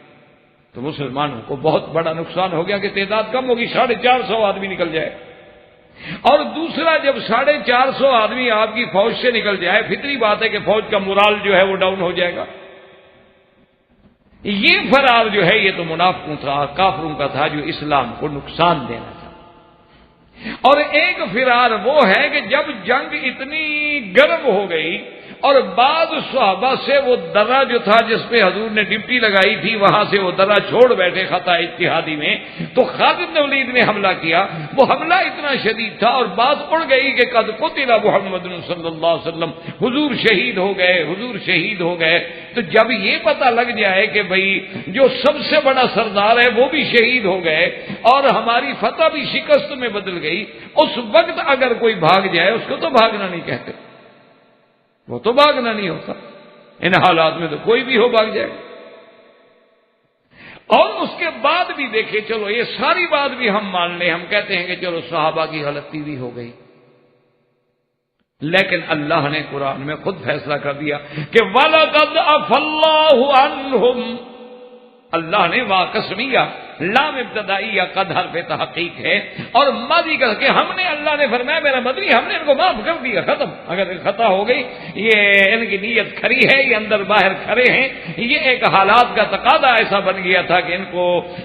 تو مسلمانوں کو بہت بڑا نقصان ہو گیا کہ تعداد کم ہوگی، 450 آدمی نکل جائے، اور دوسرا جب 450 آدمی آپ کی فوج سے نکل جائے، فطری بات ہے کہ فوج کا مورال جو ہے وہ ڈاؤن ہو جائے گا۔ یہ فرار جو ہے یہ تو منافقوں تھا، کافروں کا تھا جو اسلام کو نقصان دینا تھا، اور ایک فرار وہ ہے کہ جب جنگ اتنی گرم ہو گئی اور بعض صحابہ سے وہ درہ جو تھا جس پہ حضور نے ڈپٹی لگائی تھی وہاں سے وہ درہ چھوڑ بیٹھے خطا اجتہادی میں، تو خالد بن ولید نے حملہ کیا، وہ حملہ اتنا شدید تھا اور بات اڑ گئی کہ قد قتل محمد صلی اللہ علیہ وسلم، حضور شہید ہو گئے، حضور شہید ہو گئے۔ تو جب یہ پتہ لگ جائے کہ بھئی جو سب سے بڑا سردار ہے وہ بھی شہید ہو گئے اور ہماری فتح بھی شکست میں بدل گئی، اس وقت اگر کوئی بھاگ جائے اس کو تو بھاگنا نہیں کہتے، وہ تو بھاگنا نہیں ہوتا، ان حالات میں تو کوئی بھی ہو بھاگ جائے۔ اور اس کے بعد بھی دیکھیں، چلو یہ ساری بات بھی ہم مان لیں، ہم کہتے ہیں کہ چلو صحابہ کی غلطی بھی ہو گئی، لیکن اللہ نے قرآن میں خود فیصلہ کر دیا کہ وَلَقَدْ عَفَا اللَّهُ عَنْهُمْ، اللہ نے واقسمیہ لام ابتدائیہ قد حرف تحقیق ہے اور ماضی کر کے ہم نے، اللہ نے فرمایا میرا مدنی ہم نے ان کو معاف کر دیا، ختم۔ اگر خطا ہو گئی، یہ ان کی نیت کھری ہے، یہ اندر باہر کھڑے ہیں، یہ ایک حالات کا تقاضا ایسا بن گیا تھا کہ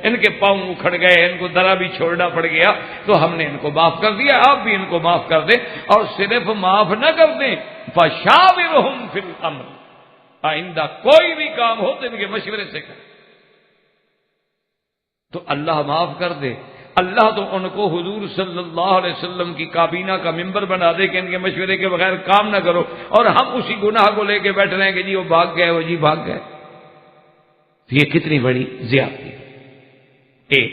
ان کے پاؤں اکھڑ گئے، ان کو درا بھی چھوڑنا پڑ گیا، تو ہم نے ان کو معاف کر دیا، آپ بھی ان کو معاف کر دیں۔ اور صرف معاف نہ کر دیں، فَشَاوِرْهُمْ فِي الْأَمْرِ، آئندہ کوئی بھی کام ہو تو ان کے مشورے سے کریں۔ تو اللہ معاف کر دے، اللہ تو ان کو حضور صلی اللہ علیہ وسلم کی کابینہ کا ممبر بنا دے کہ ان کے مشورے کے بغیر کام نہ کرو، اور ہم اسی گناہ کو لے کے بیٹھ رہے ہیں کہ جی وہ بھاگ گئے، وہ جی بھاگ گئے۔ یہ کتنی بڑی زیادتی ایک۔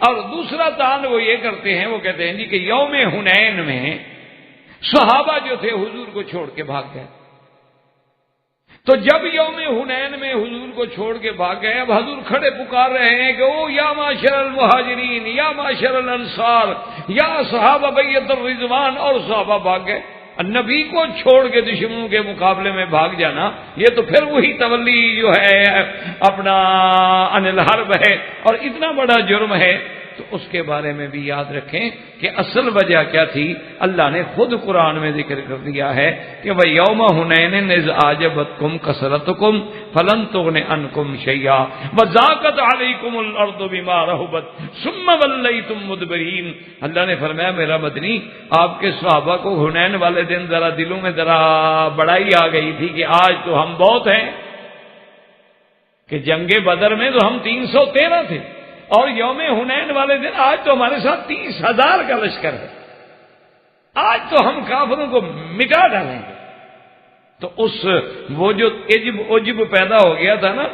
اور دوسرا تان وہ یہ کرتے ہیں، وہ کہتے ہیں جی کہ یوم حنین میں صحابہ جو تھے حضور کو چھوڑ کے بھاگ گئے، تو جب یوم حنین میں حضور کو چھوڑ کے بھاگ گئے، اب حضور کھڑے پکار رہے ہیں کہ او یا معاشر المہاجرین، یا معاشر الانصار، یا صحابہ بیعت الرضوان، اور صحابہ بھاگ گئے۔ نبی کو چھوڑ کے دشمنوں کے مقابلے میں بھاگ جانا، یہ تو پھر وہی تولی جو ہے اپنا عن الحرب ہے، اور اتنا بڑا جرم ہے۔ تو اس کے بارے میں بھی یاد رکھیں کہ اصل وجہ کیا تھی، اللہ نے خود قرآن میں ذکر کر دیا ہے کہ وَيَوْمَ حُنَيْنٍ إِذْ أَعْجَبَتْكُمْ كَثْرَتُكُمْ فَلَمْ تُغْنِ عَنْكُمْ شَيْئًا وَضَاقَتْ عَلَيْكُمُ الْأَرْضُ بِمَا رَحُبَتْ ثُمَّ وَلَّيْتُمْ مُدْبِرِينَ۔ اللہ نے فرمایا میرا مدنی، آپ کے صحابہ کو حنین والے دن ذرا دلوں میں ذرا بڑائی آ گئی تھی کہ آج تو ہم بہت ہیں، کہ جنگ بدر میں تو ہم 313 تھے، اور یوم حنین والے دن آج تو ہمارے ساتھ 30,000 کا لشکر ہے، آج تو ہم کافروں کو مٹا ڈالیں گے۔ تو وہ جو عجب پیدا ہو گیا تھا نا،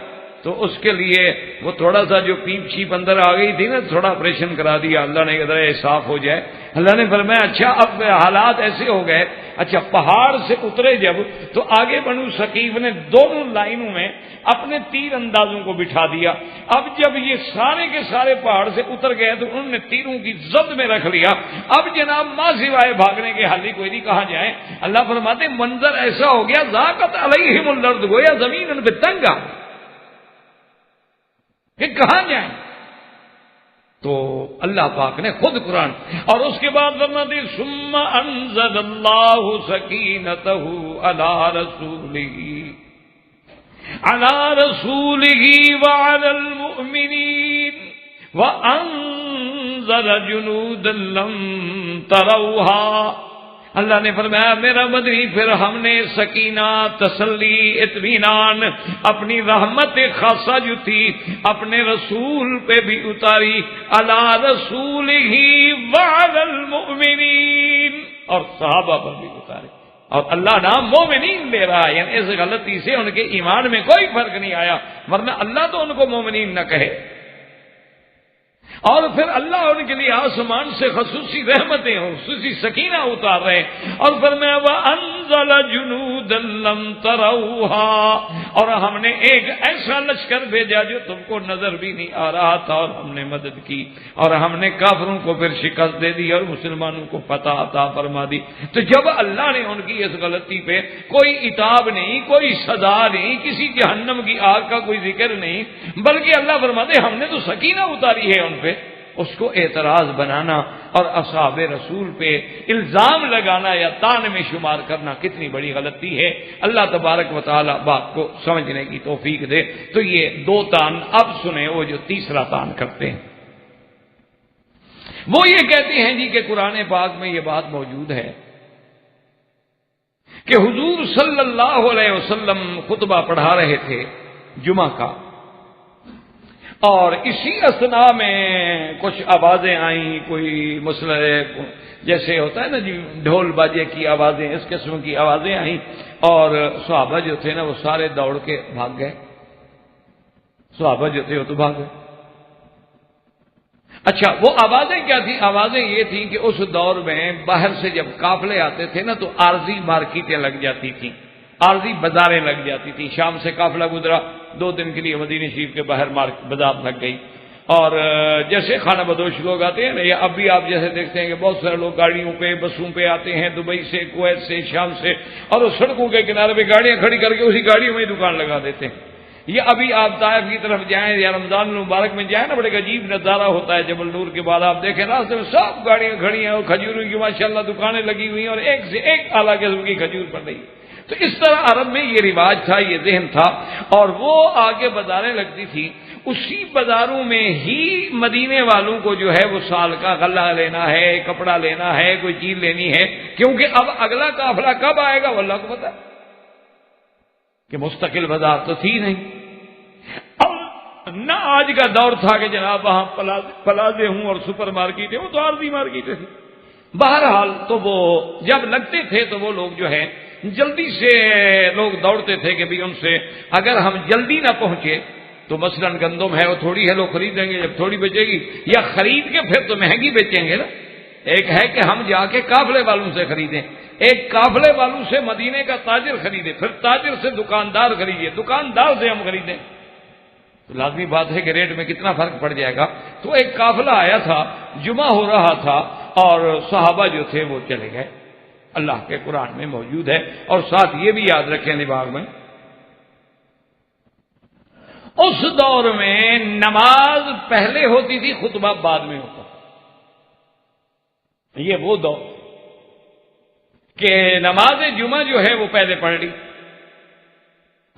تو اس کے لیے وہ تھوڑا سا جو پیپ شیپ اندر آ گئی تھی نا، تھوڑا آپریشن کرا دیا اللہ نے کہ ذرا صاف ہو جائے۔ اللہ نے فرمایا اچھا اب حالات ایسے ہو گئے، اچھا پہاڑ سے اترے جب، تو آگے بنو ثقیف نے دونوں لائنوں میں اپنے تیر اندازوں کو بٹھا دیا۔ اب جب یہ سارے کے سارے پہاڑ سے اتر گئے تو انہوں نے تیروں کی زد میں رکھ لیا۔ اب جناب ماں سوائے بھاگنے کے حال ہی کوئی نہیں، کہاں جائیں۔ اللہ فرماتے منظر ایسا ہو گیا ذاقت علیہم الارض، گویا زمین ان پہ تنگ آ کہ کہاں جائیں۔ تو اللہ پاک نے خود قرآن، اور اس کے بعد فرماتے ثم انزل اللہ سکینتہ علی رسولہ وعلی المؤمنین وانزل جنودا لم تروہا۔ اللہ نے فرمایا میرا مدنی پھر ہم نے سکینہ، تسلی، اطمینان، اپنی رحمت خاصہ جو تھی اپنے رسول پہ بھی اتاری، علی رسولہ وعلی المؤمنین، اور صحابہ پر بھی اتاری۔ اور اللہ نام مومنین دے رہا ہے، یعنی اس غلطی سے ان کے ایمان میں کوئی فرق نہیں آیا، ورنہ اللہ تو ان کو مومنین نہ کہے۔ اور پھر اللہ ان کے لیے آسمان سے خصوصی رحمتیں، خصوصی سکینہ اتار رہے ہیں، اور فرمایا وَأَنزَلَ جُنُودًا لَّمْ تَرَوْهَا، اور ہم نے ایک ایسا لشکر بھیجا جو تم کو نظر بھی نہیں آ رہا تھا، اور ہم نے مدد کی، اور ہم نے کافروں کو پھر شکست دے دی اور مسلمانوں کو فتح عطا فرما دی۔ تو جب اللہ نے ان کی اس غلطی پہ کوئی عتاب نہیں، کوئی سزا نہیں، کسی جہنم کی آگ کا کوئی ذکر نہیں، بلکہ اللہ فرماتے ہم نے تو سکینہ اتاری ہے ان پہ، اس کو اعتراض بنانا اور اصحاب رسول پہ الزام لگانا یا طعن میں شمار کرنا کتنی بڑی غلطی ہے۔ اللہ تبارک و تعالی بات کو سمجھنے کی توفیق دے۔ تو یہ دو طعن، اب سنیں وہ جو تیسرا طعن کرتے ہیں، وہ یہ کہتے ہیں جی کہ قرآن پاک میں یہ بات موجود ہے کہ حضور صلی اللہ علیہ وسلم خطبہ پڑھا رہے تھے جمعہ کا، اور اسی اثناء میں کچھ آوازیں آئیں، کوئی مسئلہ جیسے ہوتا ہے نا جی ڈھول باجے کی آوازیں، اس قسم کی آوازیں آئیں، اور صحابہ جو تھے نا وہ سارے دوڑ کے بھاگ گئے، صحابہ جو تھے وہ تو بھاگ گئے۔ اچھا وہ آوازیں کیا تھیں؟ آوازیں یہ تھیں کہ اس دور میں باہر سے جب قافلے آتے تھے نا تو عارضی مارکیٹیں لگ جاتی تھیں، عارضی بازاریں لگ جاتی تھیں۔ شام سے قافلہ گزرا، 2 دن کے لیے مدینہ شریف کے باہر بازار لگ گئی، اور جیسے خانہ بدوش لوگ آتے ہیں نا، یا اب بھی آپ جیسے دیکھتے ہیں کہ بہت سارے لوگ گاڑیوں پہ بسوں پہ آتے ہیں، دبئی سے، کویت سے، شام سے، اور اس سڑکوں کے کنارے پہ گاڑیاں کھڑی کر کے اسی گاڑیوں میں دکان لگا دیتے ہیں۔ یہ ابھی آپ طائف کی طرف جائیں یا رمضان المبارک میں جائیں نا، بڑے عجیب نظارہ ہوتا ہے جبل نور کے بعد، آپ دیکھیں راستے میں سب گاڑیاں کھڑی ہیں اور کھجوروں کی ماشاءاللہ دکانیں لگی ہوئی ہیں اور ایک سے ایک اعلیٰ قسم کی کھجور پڑ رہی ہے۔ تو اس طرح عرب میں یہ رواج تھا، یہ ذہن تھا، اور وہ آگے بازاریں لگتی تھی، اسی بازاروں میں ہی مدینے والوں کو جو ہے وہ سال کا غلہ لینا ہے، کپڑا لینا ہے، کوئی چیز لینی ہے، کیونکہ اب اگلا قافلہ کب آئے گا وہ اللہ کو پتہ ہے، کہ مستقل بازار تو تھی نہیں۔ اب نہ آج کا دور تھا کہ جناب وہاں پلازے ہوں اور سپر مارکیٹیں، وہ تو عارضی مارکیٹیں تھیں۔ بہرحال تو وہ جب لگتے تھے تو وہ لوگ جو ہے جلدی سے لوگ دوڑتے تھے کہ بھی ان سے اگر ہم جلدی نہ پہنچے تو مثلا گندم ہے وہ تھوڑی ہے، لوگ خریدیں گے، جب تھوڑی بچے گی یا خرید کے پھر تو مہنگی بیچیں گے نا۔ ایک ہے کہ ہم جا کے قافلے والوں سے خریدیں، ایک قافلے والوں سے مدینے کا تاجر خریدے، پھر تاجر سے دکاندار خریدے، دکاندار سے ہم خریدیں، تو لازمی بات ہے کہ ریٹ میں کتنا فرق پڑ جائے گا۔ تو ایک قافلہ آیا تھا، جمعہ ہو رہا تھا، اور صحابہ جو تھے وہ چلے گئے، اللہ کے قرآن میں موجود ہے۔ اور ساتھ یہ بھی یاد رکھیں دماغ میں، اس دور میں نماز پہلے ہوتی تھی، خطبہ بعد میں ہوتا تھا۔ یہ وہ دور کہ نماز جمعہ جو ہے وہ پہلے پڑھ لی،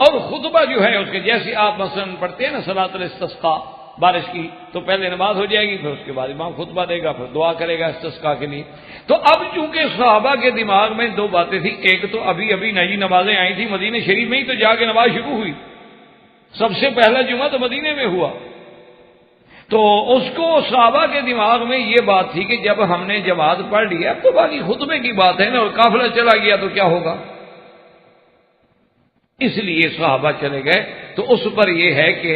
اور خطبہ جو ہے اس کے جیسے آپ مثلا پڑھتے ہیں نا صلاۃ الاستسقاء، بارش کی، تو پہلے نماز ہو جائے گی، پھر اس کے بعد امام خطبہ دے گا، پھر دعا کرے گا استسقاء کے لیے۔ تو اب چونکہ صحابہ کے دماغ میں دو باتیں تھیں، ایک تو ابھی نئی نمازیں آئی تھیں، مدینہ شریف میں ہی تو جا کے نماز شروع ہوئی، سب سے پہلا جمعہ تو مدینے میں ہوا، تو اس کو صحابہ کے دماغ میں یہ بات تھی کہ جب ہم نے جماعت پڑھ لی اب تو باقی خطبے کی بات ہے نا، اور قافلہ چلا گیا تو کیا ہوگا، اس لیے صحابہ چلے گئے۔ تو اس پر یہ ہے کہ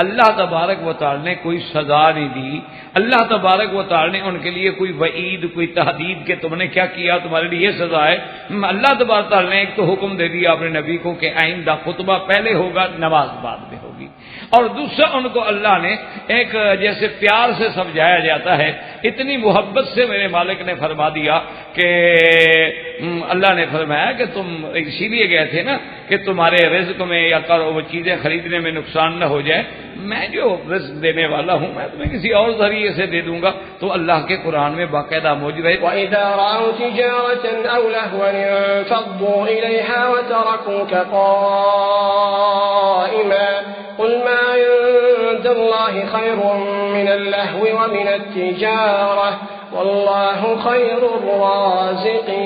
اللہ تبارک و تعالی نے کوئی سزا نہیں دی، اللہ تبارک و تعالی نے ان کے لیے کوئی وعید، کوئی تحدید کہ تم نے کیا کیا تمہارے لیے یہ سزا ہے۔ اللہ تبارک و تعالی نے ایک تو حکم دے دیا اپنے نبی کو کہ آئندہ خطبہ پہلے ہوگا، نماز بعد میں ہوگی، اور دوسرا ان کو اللہ نے ایک جیسے پیار سے سمجھایا جاتا ہے، اتنی محبت سے میرے مالک نے فرما دیا کہ اللہ نے فرمایا کہ تم اسی لیے گئے تھے نا کہ تمہارے رزق میں یا وہ چیزیں خریدنے میں نقصان نہ ہو جائے، میں جو رزق دینے والا ہوں میں تمہیں کسی اور ذریعے سے دے دوں گا۔ تو اللہ کے قرآن میں باقاعدہ موجود ہے، وَإِذَا رَأَوْا تِجَارَةً أَوْ لَهْوًا انفَضُّوا إِلَيْهَا وَتَرَكُوكَ قَائِمًا قُلْ مَا عِندَ اللَّهِ خَيْرٌ مِّنَ اللَّهْوِ وَمِنَ التِّجَارَةِ وَاللَّهُ خَيْرُ الرَّازِقِينَ،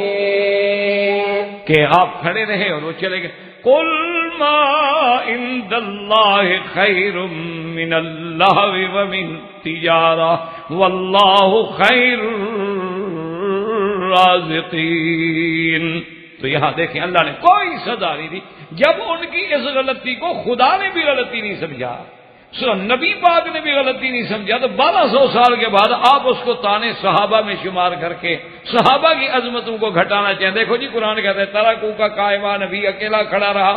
کہ آپ کھڑے رہے اور وہ چلے گئے، قُلْ مَا عِندَ اللَّهِ خَيْرٌ مِّنَ اللَّهْوِ وَمِنَ التِّجَارَةِ وَاللَّهُ خَيْرُ الرَّازِقِينَ۔ تو یہاں دیکھیں اللہ نے کوئی سزا نہیں دی، جب ان کی اس غلطی کو خدا نے بھی غلطی نہیں سمجھا، نبی پاک نے بھی غلطی نہیں سمجھا، تو 1200 سال کے بعد آپ اس کو تانے صحابہ میں شمار کر کے صحابہ کی عظمتوں کو گھٹانا چاہیں۔ دیکھو جی قرآن کہتا ہے ترکو کا قائمہ، نبی اکیلا کھڑا رہا۔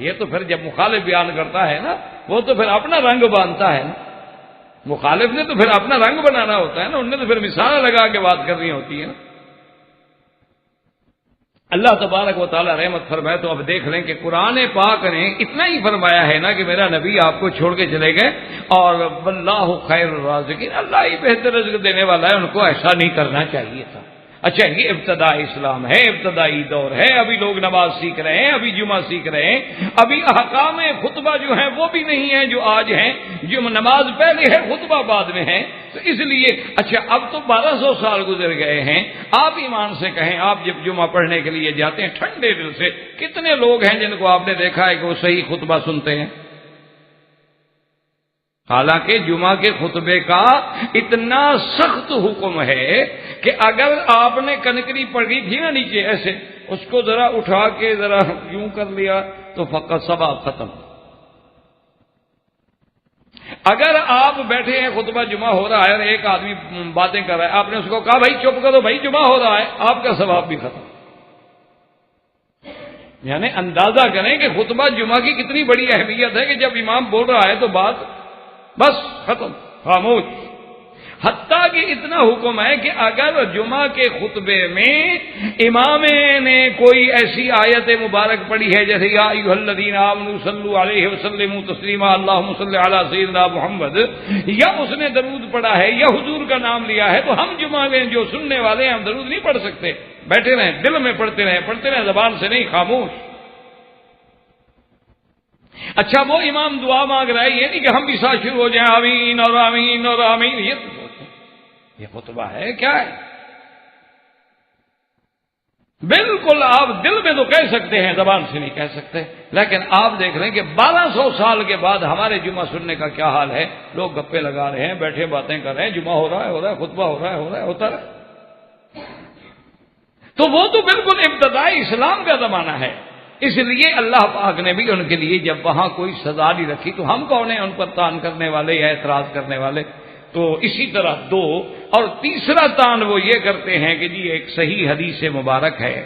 یہ تو پھر جب مخالف بیان کرتا ہے نا، وہ تو پھر اپنا رنگ باندھتا ہے نا، مخالف نے تو پھر اپنا رنگ بنانا ہوتا ہے نا، انہوں نے تو پھر مثال لگا کے بات کرنی ہوتی ہے نا۔ اللہ تبارک و تعالیٰ رحمت فرمائے تو اب دیکھ لیں کہ قرآن پاک نے اتنا ہی فرمایا ہے نا کہ میرا نبی آپ کو چھوڑ کے چلے گئے، اور واللہ خیر الرازقین، اللہ ہی بہتر رزق دینے والا ہے، ان کو ایسا نہیں کرنا چاہیے تھا۔ اچھا یہ ابتدائی اسلام ہے، ابتدائی دور ہے، ابھی لوگ نماز سیکھ رہے ہیں، ابھی جمعہ سیکھ رہے ہیں، ابھی احکام خطبہ جو ہیں وہ بھی نہیں ہیں جو آج ہیں، جو نماز پہلے ہے خطبہ بعد میں ہے۔ تو اس لیے اچھا اب تو 1200 سال گزر گئے ہیں، آپ ایمان سے کہیں آپ جب جمعہ پڑھنے کے لیے جاتے ہیں ٹھنڈے دل سے، کتنے لوگ ہیں جن کو آپ نے دیکھا ہے کہ وہ صحیح خطبہ سنتے ہیں؟ حالانکہ جمعہ کے خطبے کا اتنا سخت حکم ہے کہ اگر آپ نے کنکری پڑھی تھی نا نیچے ایسے، اس کو ذرا اٹھا کے ذرا یوں کر لیا تو فقط ثواب ختم۔ اگر آپ بیٹھے ہیں خطبہ جمعہ ہو رہا ہے اور ایک آدمی باتیں کر رہا ہے، آپ نے اس کو کہا بھائی چپ کرو بھائی جمعہ ہو رہا ہے، آپ کا ثواب بھی ختم۔ یعنی اندازہ کریں کہ خطبہ جمعہ کی کتنی بڑی اہمیت ہے کہ جب امام بول رہا ہے تو بات بس ختم، خاموش. حتیٰ کہ اتنا حکم ہے کہ اگر جمعہ کے خطبے میں امام نے کوئی ایسی آیت مبارک پڑھی ہے جیسے یا ایھا الذین آمنوا صلوا علیہ وسلموا تسلیما اللہم صلی علی سیدنا محمد، یا اس نے درود پڑھا ہے یا حضور کا نام لیا ہے، تو ہم جمعہ میں جو سننے والے ہیں ہم درود نہیں پڑھ سکتے. بیٹھے رہیں، دل میں پڑھتے رہیں، زبان سے نہیں، خاموش. اچھا وہ امام دعا مانگ رہا ہے، یہ نہیں کہ ہم بھی ساتھ شروع ہو جائیں آمین اور آمین اور آمین. یہ خطبہ ہے کیا ہے؟ بالکل آپ دل میں تو کہہ سکتے ہیں، زبان سے نہیں کہہ سکتے. لیکن آپ دیکھ رہے ہیں کہ 1200 سال کے بعد ہمارے جمعہ سننے کا کیا حال ہے. لوگ گپے لگا رہے ہیں، بیٹھے باتیں کر رہے ہیں، جمعہ ہو رہا ہے، خطبہ ہو رہا ہے، ہوتا رہا. تو وہ تو بالکل ابتدائی اسلام کا زمانہ ہے. اس لیے اللہ پاک نے بھی ان کے لیے جب وہاں کوئی سزا نہیں رکھی، تو ہم کون ہیں ان پر تان کرنے والے یا اعتراض کرنے والے. تو اسی طرح دو اور تیسرا تان وہ یہ کرتے ہیں کہ جی ایک صحیح حدیث مبارک ہے،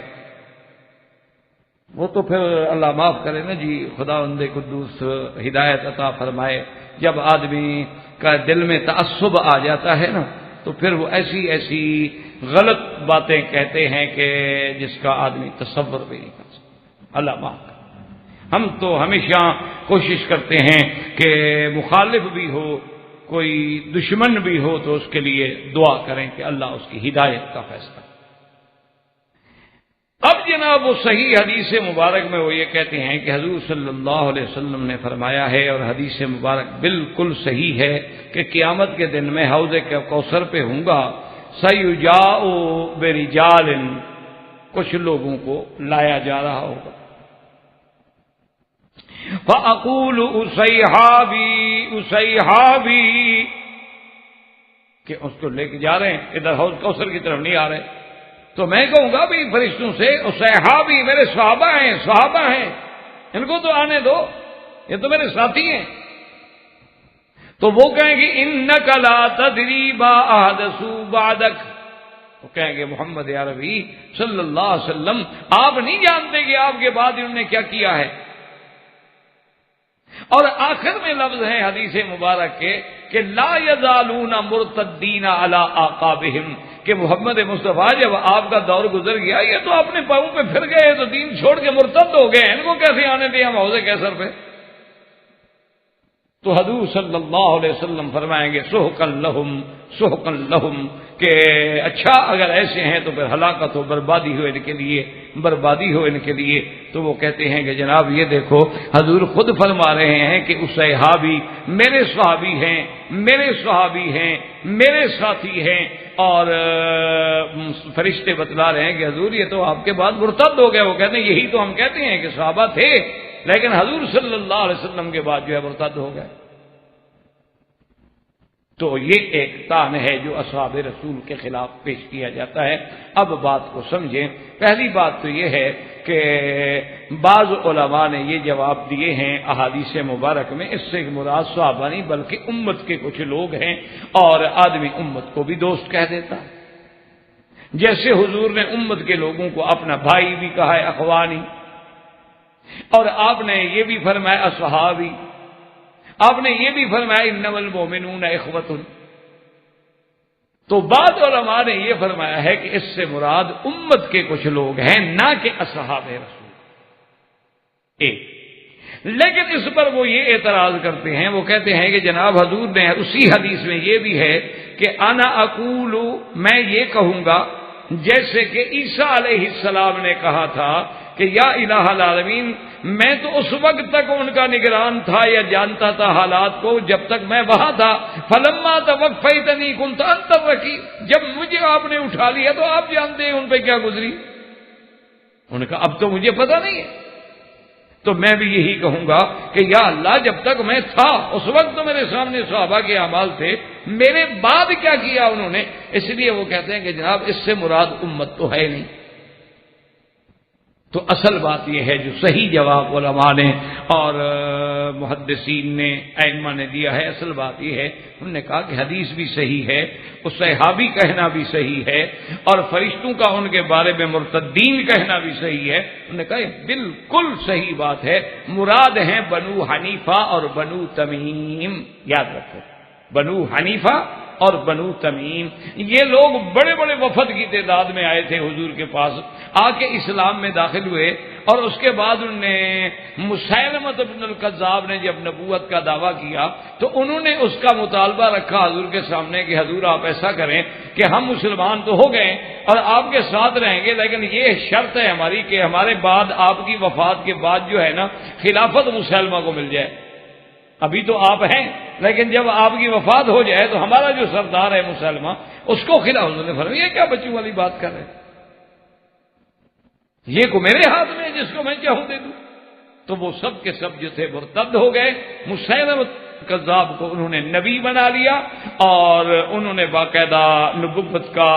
وہ تو پھر اللہ معاف کرے نا جی، خداوند قدوس ہدایت عطا فرمائے. جب آدمی کا دل میں تعصب آ جاتا ہے نا، تو پھر وہ ایسی غلط باتیں کہتے ہیں کہ جس کا آدمی تصور بھی نہیں کر سکتا. اللہ معاف کرے. ہم تو ہمیشہ کوشش کرتے ہیں کہ مخالف بھی ہو، کوئی دشمن بھی ہو، تو اس کے لیے دعا کریں کہ اللہ اس کی ہدایت کا فیصلہ. اب جناب وہ صحیح حدیث مبارک میں وہ یہ کہتے ہیں کہ حضور صلی اللہ علیہ وسلم نے فرمایا ہے، اور حدیث مبارک بالکل صحیح ہے، کہ قیامت کے دن میں حوض کوثر پہ ہوں گا، سیجاء برجال، کچھ لوگوں کو لایا جا رہا ہوگا. فَأَقُولُ اُسَیحَابِی، کہ اس کو لے کے جا رہے ہیں، ادھر حوض کوثر کی طرف نہیں آ رہے، تو میں کہوں گا بھی فرشتوں سے اُسَیحَابِی، میرے صحابہ ہیں، ان کو تو آنے دو، یہ تو میرے ساتھی ہیں. تو وہ کہیں گے اِنَّکَ لَا تَدْرِی مَا أَحْدَثُوا بَعْدَکَ، وہ کہیں گے محمد عربی صلی اللہ علیہ وسلم آپ نہیں جانتے کہ آپ کے بعد انہوں نے کیا کیا ہے. اور آخر میں لفظ ہے حدیث مبارک کے کہ لا یزالون مرتدین علی اعقابہم، کہ محمد مصطفیٰ جب آپ کا دور گزر گیا یہ تو اپنے پاؤں پہ پھر گئے، تو دین چھوڑ کے مرتد ہو گئے، ان کو کیسے آنے دیں ہم حوض کوثر پہ. تو حضور صلی اللہ علیہ وسلم فرمائیں گے سحقا لہم، کہ اچھا اگر ایسے ہیں تو پھر ہلاکت ہو، بربادی ہو ان کے لیے. تو وہ کہتے ہیں کہ جناب یہ دیکھو حضور خود فرما رہے ہیں کہ اصحابی میرے صحابی ہیں، میرے ساتھی ہیں، اور فرشتے بتلا رہے ہیں کہ حضور یہ تو آپ کے بعد مرتد ہو گئے. وہ کہتے ہیں یہی تو ہم کہتے ہیں کہ صحابہ تھے، لیکن حضور صلی اللہ علیہ وسلم کے بعد جو ہے مرتد ہو گئے. تو یہ ایک تان ہے جو اصحاب رسول کے خلاف پیش کیا جاتا ہے. اب بات کو سمجھیں. پہلی بات تو یہ ہے کہ بعض علماء نے یہ جواب دیے ہیں احادیث مبارک میں، اس سے مراد صحابہ نہیں بلکہ امت کے کچھ لوگ ہیں، اور آدمی امت کو بھی دوست کہہ دیتا ہے. جیسے حضور نے امت کے لوگوں کو اپنا بھائی بھی کہا ہے، اخوانی، اور آپ نے یہ بھی فرمایا اصحابی، آپ نے یہ بھی فرمایا انما المؤمنون اخوۃ. تو بعض علماء نے یہ فرمایا ہے کہ اس سے مراد امت کے کچھ لوگ ہیں، نہ کہ اصحاب رسول. لیکن اس پر وہ یہ اعتراض کرتے ہیں، وہ کہتے ہیں کہ جناب حضور نے اسی حدیث میں یہ بھی ہے کہ انا اقول، میں یہ کہوں گا جیسے کہ عیسیٰ علیہ السلام نے کہا تھا کہ یا الہ العالمین، میں تو اس وقت تک ان کا نگران تھا یا جانتا تھا حالات کو جب تک میں وہاں تھا. فلما توفیتنی کنت انت الرقیب، جب مجھے آپ نے اٹھا لیا تو آپ جانتے ہیں ان پہ کیا گزری. ان کا اب تو مجھے پتہ نہیں ہے. تو میں بھی یہی کہوں گا کہ یا اللہ جب تک میں تھا اس وقت تو میرے سامنے صحابہ کے اعمال تھے، میرے بعد کیا کیا انہوں نے. اس لیے وہ کہتے ہیں کہ جناب اس سے مراد امت تو ہے نہیں. تو اصل بات یہ ہے جو صحیح جواب علماء نے اور محدثین نے ائمہ نے دیا ہے، اصل بات یہ ہے انہوں نے کہا کہ حدیث بھی صحیح ہے، اس صحابی کہنا بھی صحیح ہے، اور فرشتوں کا ان کے بارے میں مرتدین کہنا بھی صحیح ہے۔ انہوں نے کہا یہ بالکل صحیح بات ہے، مراد ہیں بنو حنیفہ اور بنو تمیم، یاد رکھو بنو حنیفہ اور بنو تمیم، یہ لوگ بڑے بڑے وفد کی تعداد میں آئے تھے حضور کے پاس، آ کے اسلام میں داخل ہوئے، اور اس کے بعد انہوں نے مسیلمہ بن الکذاب نے جب نبوت کا دعویٰ کیا تو انہوں نے اس کا مطالبہ رکھا حضور کے سامنے کہ حضور آپ ایسا کریں کہ ہم مسلمان تو ہو گئے اور آپ کے ساتھ رہیں گے، لیکن یہ شرط ہے ہماری کہ ہمارے بعد آپ کی وفات کے بعد جو ہے نا خلافت مسیلمہ کو مل جائے۔ ابھی تو آپ ہیں لیکن جب آپ کی وفات ہو جائے تو ہمارا جو سردار ہے مسلمہ اس کو خلافت نے فرمایا، یہ کیا بچوں والی بات کر رہے ہیں، یہ کو میرے ہاتھ میں جس کو میں چاہوں دے دوں۔ تو وہ سب کے سب جو تھے مرتد ہو گئے، مسیلمہ کذاب کو انہوں نے نبی بنا لیا اور انہوں نے باقاعدہ نبوت کا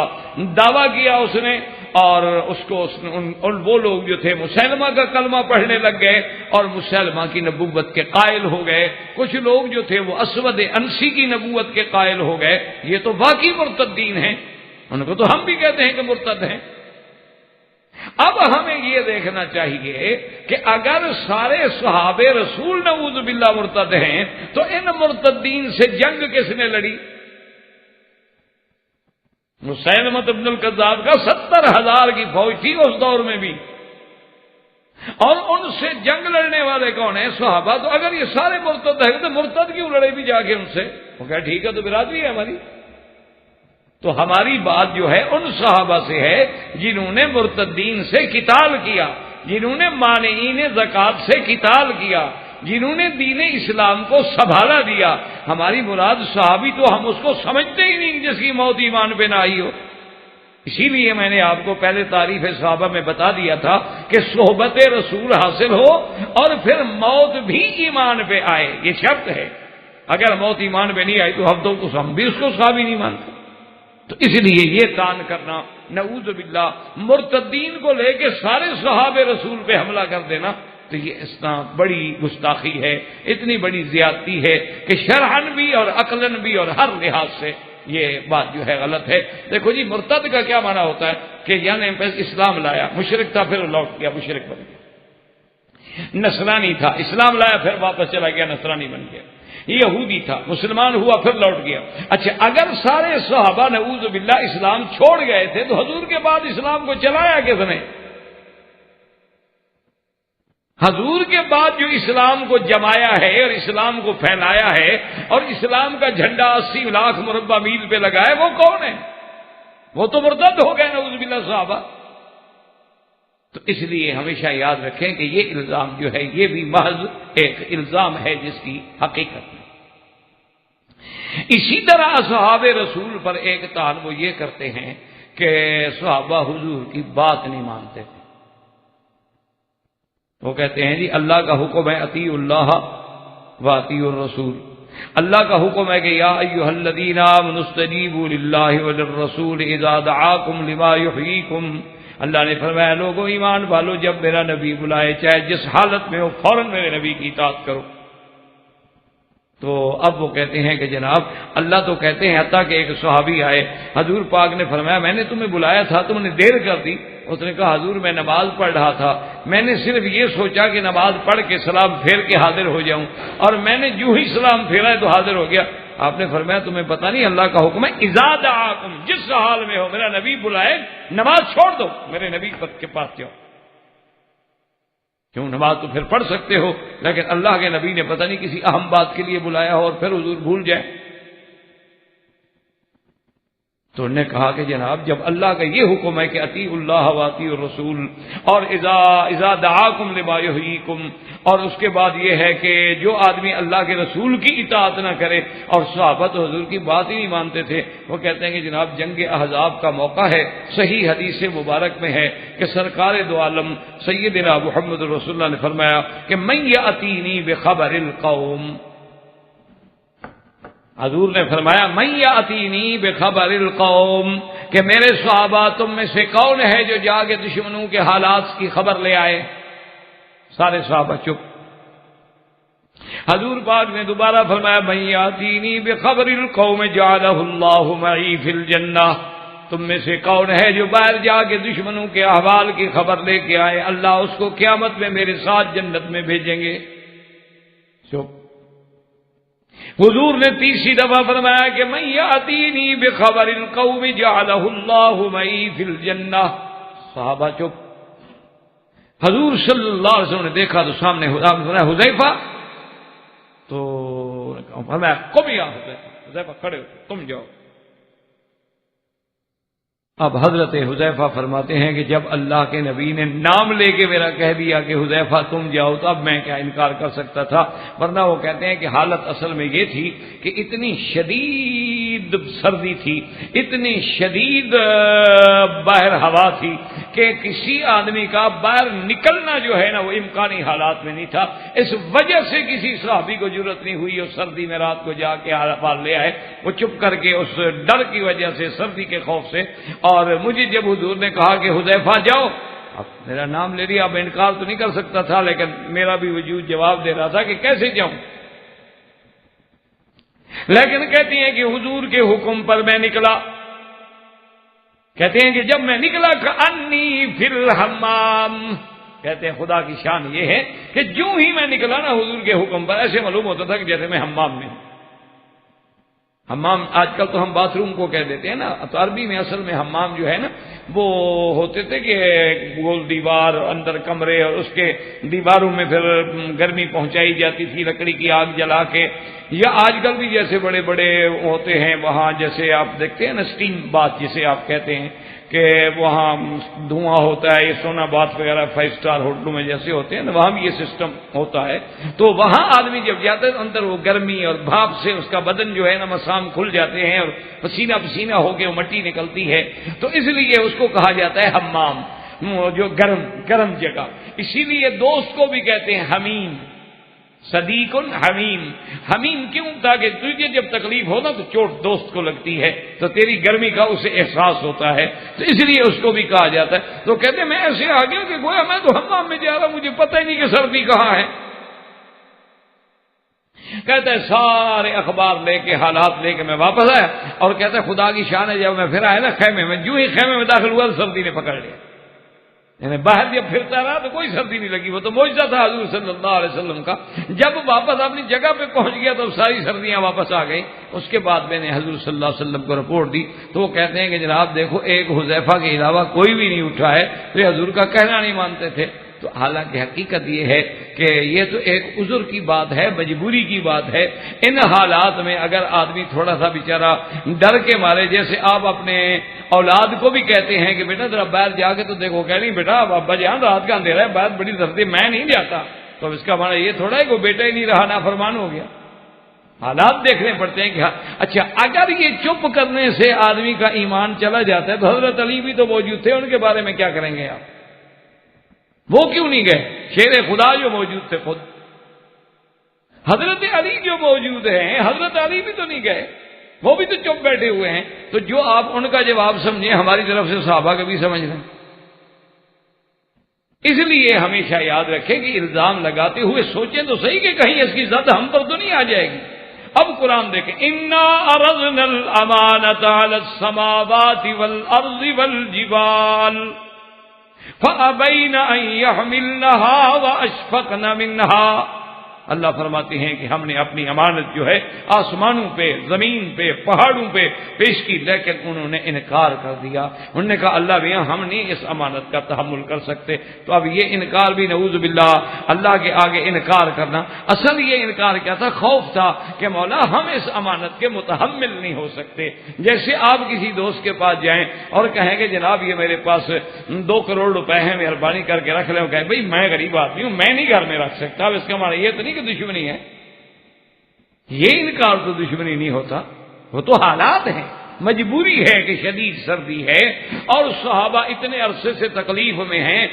دعویٰ کیا اس نے، اور اس کو وہ لوگ جو تھے مسیلمہ کا کلمہ پڑھنے لگ گئے اور مسیلمہ کی نبوت کے قائل ہو گئے، کچھ لوگ جو تھے وہ اسود انسی کی نبوت کے قائل ہو گئے، یہ تو واقعی مرتدین ہیں، ان کو تو ہم بھی کہتے ہیں کہ مرتد ہیں۔ اب ہمیں یہ دیکھنا چاہیے کہ اگر سارے صحابہ رسول نعوذ باللہ مرتد ہیں تو ان مرتدین سے جنگ کس نے لڑی؟ مسیلمہ بن الکذاب کا 70,000 کی فوج تھی اس دور میں بھی، اور ان سے جنگ لڑنے والے کون ہیں؟ صحابہ۔ تو اگر یہ سارے مرتد ہیں تو مرتد کیوں لڑے بھی جا کے ان سے؟ وہ کہا ٹھیک ہے تو برادری ہے ہماری۔ تو ہماری بات جو ہے ان صحابہ سے ہے جنہوں نے مرتدین سے قتال کیا، جنہوں نے مانعین زکوٰۃ سے قتال کیا، جنہوں نے دین اسلام کو سنبھالا دیا۔ ہماری مراد صحابی تو ہم اس کو سمجھتے ہی نہیں جس کی موت ایمان پہ نہ آئی ہو۔ اسی لیے میں نے آپ کو پہلے تعریف صحابہ میں بتا دیا تھا کہ صحبت رسول حاصل ہو اور پھر موت بھی ایمان پہ آئے، یہ شرط ہے۔ اگر موت ایمان پہ نہیں آئی تو ہم بھی اس کو صحابی نہیں مانتے۔ تو اس لیے یہ کان کرنا، نعوذ باللہ مرتدین کو لے کے سارے صحابہ رسول پہ حملہ کر دینا، تو یہ اسلام بڑی گستاخی ہے، اتنی بڑی زیادتی ہے کہ شرعن بھی اور عقلاً بھی اور ہر لحاظ سے یہ بات جو ہے غلط ہے۔ دیکھو جی مرتد کا کیا معنی ہوتا ہے کہ یعنی اسلام لایا، مشرک تھا پھر لوٹ گیا مشرک بن گیا، نصرانی تھا اسلام لایا پھر واپس چلا گیا نصرانی بن گیا، یہودی تھا مسلمان ہوا پھر لوٹ گیا۔ اچھا اگر سارے صحابہ نعوذ باللہ اسلام چھوڑ گئے تھے تو حضور کے بعد اسلام کو چلایا کس نے؟ حضور کے بعد جو اسلام کو جمایا ہے اور اسلام کو پھیلایا ہے اور اسلام کا جھنڈا 80 لاکھ مربع میل پہ لگا ہے، وہ کون ہے؟ وہ تو مرتد ہو گئے نعوذ باللہ صحابہ۔ تو اس لیے ہمیشہ یاد رکھیں کہ یہ الزام جو ہے یہ بھی محض ایک الزام ہے جس کی حقیقت نہیں۔ اسی طرح اصحاب رسول پر ایک طعن وہ یہ کرتے ہیں کہ صحابہ حضور کی بات نہیں مانتے تھے۔ وہ کہتے ہیں جی اللہ کا حکم ہے اطیعوا اللہ و اطیعوا الرسول، اللہ کا حکم ہے کہ یا ایھا الذین آمنوا استجیبوا للہ وللرسول اذا دعاکم لما یحییکم، اللہ نے فرمایا لوگوں ایمان والو جب میرا نبی بلائے چاہے جس حالت میں ہو فوراً میرے نبی کی اطاعت کرو۔ تو اب وہ کہتے ہیں کہ جناب اللہ تو کہتے ہیں، حتیٰ کہ ایک صحابی آئے حضور پاک نے فرمایا میں نے تمہیں بلایا تھا تم نے دیر کر دی۔ اس نے کہا حضور میں نماز پڑھ رہا تھا، میں نے صرف یہ سوچا کہ نماز پڑھ کے سلام پھیر کے حاضر ہو جاؤں، اور میں نے جو ہی سلام پھیرا ہے تو حاضر ہو گیا۔ آپ نے فرمایا تمہیں پتہ نہیں اللہ کا حکم ہے اذا دعاکم، جس حال میں ہو میرا نبی بلائے نماز چھوڑ دو میرے نبی کے پاس جاؤ۔ کیوں نماز تو پھر پڑھ سکتے ہو، لیکن اللہ کے نبی نے پتہ نہیں کسی اہم بات کے لیے بلایا ہو اور پھر حضور بھول جائے۔ تو انہوں نے کہا کہ جناب جب اللہ کا یہ حکم ہے کہ اطیعوا اللہ و اطیعوا الرسول اور اذا دعاکم لما یحییکم، اور اس کے بعد یہ ہے کہ جو آدمی اللہ کے رسول کی اطاعت نہ کرے، اور صحابہ تو حضور کی بات ہی نہیں مانتے تھے۔ وہ کہتے ہیں کہ جناب جنگ احزاب کا موقع ہے، صحیح حدیث مبارک میں ہے کہ سرکار دو عالم سیدنا محمد رسول اللہ نے فرمایا کہ من یأتینی بخبر القوم، حضور نے فرمایا من یاتینی بخبر القوم، کہ میرے صحابہ تم میں سے کون ہے جو جا کے دشمنوں کے حالات کی خبر لے آئے؟ سارے صحابہ چپ۔ حضور پاک نے دوبارہ فرمایا من یاتینی بخبر القوم جعلہ اللہ معی فی الجنہ، تم میں سے کون ہے جو باہر جا کے دشمنوں کے احوال کی خبر لے کے آئے، اللہ اس کو قیامت میں میرے ساتھ جنت میں بھیجیں گے۔ چپ۔ حضور نے تیسری دفعہ فرمایا کہ من یاتینی بخبر القوم جعلہ اللہ معی فی الجنہ، صحابہ چپ۔ حضور صلی اللہ علیہ وسلم نے دیکھا تو سامنے حذیفہ، تو فرمایا قم یا حذیفہ، کھڑے ہو تم جاؤ۔ اب حضرت حذیفہ فرماتے ہیں کہ جب اللہ کے نبی نے نام لے کے میرا کہہ دیا کہ حذیفہ تم جاؤ، تو اب میں کیا انکار کر سکتا تھا؟ ورنہ وہ کہتے ہیں کہ حالت اصل میں یہ تھی کہ اتنی شدید سردی تھی، اتنی شدید باہر ہوا تھی کہ کسی آدمی کا باہر نکلنا جو ہے نا وہ امکانی حالات میں نہیں تھا۔ اس وجہ سے کسی صحابی کو ضرورت نہیں ہوئی اور سردی میں رات کو جا کے پار لے آئے، وہ چپ کر کے اس ڈر کی وجہ سے، سردی کے خوف سے۔ اور مجھے جب حضور نے کہا کہ حذیفہ جاؤ، اب میرا نام لے لیا، اب انکار تو نہیں کر سکتا تھا، لیکن میرا بھی وجود جواب دے رہا تھا کہ کیسے جاؤں۔ لیکن کہتی ہیں کہ حضور کے حکم پر میں نکلا، کہتے ہیں کہ جب میں نکلا کأنی فی الحمام، کہتے ہیں خدا کی شان یہ ہے کہ جو ہی میں نکلا نا حضور کے حکم پر، ایسے معلوم ہوتا تھا کہ جیسے میں حمام میں ہوں۔ حمام آج کل تو ہم باتھ روم کو کہہ دیتے ہیں نا، تو عربی میں اصل میں حمام جو ہے نا وہ ہوتے تھے کہ گول دیوار، اندر کمرے، اور اس کے دیواروں میں پھر گرمی پہنچائی جاتی تھی لکڑی کی آگ جلا کے، یا آج کل بھی جیسے بڑے بڑے ہوتے ہیں وہاں جیسے آپ دیکھتے ہیں نا اسٹیم باتھ جسے آپ کہتے ہیں کہ وہاں دھواں ہوتا ہے، یہ سونا باتھ وغیرہ 5 اسٹار ہوٹلوں میں جیسے ہوتے ہیں نا، وہاں بھی یہ سسٹم ہوتا ہے۔ تو وہاں آدمی جب جاتا ہے تو اندر وہ گرمی اور بھاپ سے اس کا بدن جو ہے نا مسام کھل جاتے ہیں اور پسینہ پسینہ ہو کے وہ مٹی نکلتی ہے، تو اس لیے اس کو کہا جاتا ہے حمام، جو گرم جگہ۔ اسی لیے دوست کو بھی کہتے ہیں حمیم، صدیق حمیم۔ حمیم کیوں؟ تاکہ تجھے جب تکلیف ہو نا تو چوٹ دوست کو لگتی ہے تو تیری گرمی کا اسے احساس ہوتا ہے، تو اس لیے اس کو بھی کہا جاتا ہے۔ تو کہتے ہیں میں ایسے آ گیا کہ گویا میں تو حمام میں جا رہا ہوں، مجھے پتہ ہی نہیں کہ سردی کہاں ہے۔ کہتا ہے سارے اخبار لے کے، حالات لے کے میں واپس آیا، اور کہتا ہے خدا کی شان ہے جب میں پھر آیا نا خیمے میں، جو ہی خیمے میں داخل ہوا تو سردی نے پکڑ لیا۔ یعنی باہر جب پھرتا رہا تو کوئی سردی نہیں لگی، وہ تو معجزہ تھا حضور صلی اللہ علیہ وسلم کا۔ جب واپس اپنی جگہ پہ پہنچ گیا تو ساری سردیاں واپس آ گئیں۔ اس کے بعد میں نے حضور صلی اللہ علیہ وسلم کو رپورٹ دی تو وہ کہتے ہیں کہ جناب دیکھو ایک حذیفہ کے علاوہ کوئی بھی نہیں اٹھا ہے، تو یہ حضور کا کہنا نہیں مانتے تھے۔ تو حالانکہ حقیقت یہ ہے کہ یہ تو ایک عذر کی بات ہے، مجبوری کی بات ہے۔ ان حالات میں اگر آدمی تھوڑا سا بیچارہ ڈر کے مارے، جیسے آپ اپنے اولاد کو بھی کہتے ہیں کہ بیٹا ذرا باہر جا کے تو دیکھو، کہہ نہیں بیٹا ابا جان رات کا اندھیرا ہے، باہر بڑی سردی میں نہیں جاتا، تو اب اس کا معنی یہ تھوڑا ہے کہ بیٹا ہی نہیں رہا، نافرمان ہو گیا۔ حالات دیکھنے پڑتے ہیں کہ اچھا اگر یہ چپ کرنے سے آدمی کا ایمان چلا جاتا ہے تو حضرت علی بھی تو موجود تھے، ان کے بارے میں کیا کریں گے آپ؟ وہ کیوں نہیں گئے؟ شیر خدا جو موجود تھے خود، حضرت علی جو موجود ہیں، حضرت علی بھی تو نہیں گئے، وہ بھی تو چپ بیٹھے ہوئے ہیں۔ تو جو آپ ان کا جواب سمجھیں، ہماری طرف سے صحابہ کا بھی سمجھ لیں۔ اس لیے ہمیشہ یاد رکھیں کہ الزام لگاتے ہوئے سوچیں تو صحیح کہ کہیں اس کی زد ہم پر تو نہیں آ جائے گی۔ اب قرآن دیکھیں، اِنَّا عَرَضْنَا الْأَمَانَةَ عَلَى السَّمَاوَاتِ وَالْأَرْضِ وَالْجِبَالِ فَأَبَيْنَ أَن يَحْمِلْنَهَا وَأَشْفَقْنَ مِنْهَا۔ اللہ فرماتے ہیں کہ ہم نے اپنی امانت جو ہے آسمانوں پہ، زمین پہ، پہاڑوں پہ پیش کی، لیکن انہوں نے انکار کر دیا۔ انہوں نے کہا اللہ بھیا ہم نہیں اس امانت کا تحمل کر سکتے۔ تو اب یہ انکار بھی نعوذ باللہ اللہ کے آگے انکار کرنا، اصل یہ انکار کیا تھا؟ خوف تھا کہ مولا ہم اس امانت کے متحمل نہیں ہو سکتے۔ جیسے آپ کسی دوست کے پاس جائیں اور کہیں کہ جناب یہ میرے پاس 2 کروڑ روپے ہیں، مہربانی کر کے رکھ لیں، کہیں بھائی میں غریب آدمی ہوں، میں نہیں گھر میں رکھ سکتا۔ اب اس کا معنی یہ تو نہیں کہ دشمنی ہے، یہ انکار تو دشمنی نہیں ہوتا، وہ تو حالات ہیں۔ مجبوری ہے کہ شدید سردی ہے اور صحابہ اتنے عرصے سے تکلیف میں ہیں،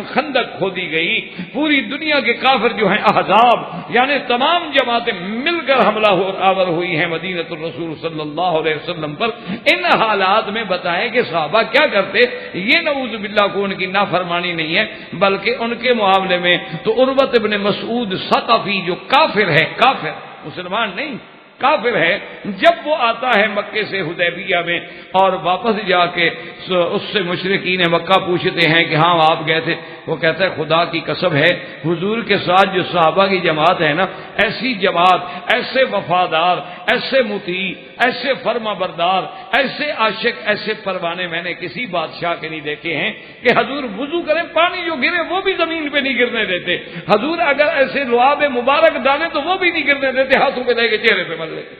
خندق کھودی گئی، پوری دنیا کے کافر جو ہیں احزاب یعنی تمام جماعتیں مل کر حملہ آور ہوئی ہیں مدینۃ الرسول صلی اللہ علیہ وسلم پر۔ ان حالات میں بتائیں کہ صحابہ کیا کرتے؟ یہ نعوذ باللہ کو ان کی نافرمانی نہیں ہے، بلکہ ان کے معاملے میں تو عروۃ ابن مسعود ثقفی جو کافر ہے، کافر مسلمان نہیں کافر ہے، جب وہ آتا ہے مکے سے حدیبیہ میں اور واپس جا کے اس سے مشرکین مکہ پوچھتے ہیں کہ ہاں آپ گئے تھے، وہ کہتا ہے خدا کی قسم ہے حضور کے ساتھ جو صحابہ کی جماعت ہے نا، ایسی جماعت، ایسے وفادار، ایسے مطیع، ایسے فرما بردار، ایسے عاشق، ایسے پروانے میں نے کسی بادشاہ کے نہیں دیکھے ہیں کہ حضور وضو کریں پانی جو گرے وہ بھی زمین پہ نہیں گرنے دیتے، حضور اگر ایسے لعاب مبارک ڈالیں تو وہ بھی نہیں گرنے دیتے، ہاتھوں پہ لے کے چہرے پہ مل لیتے۔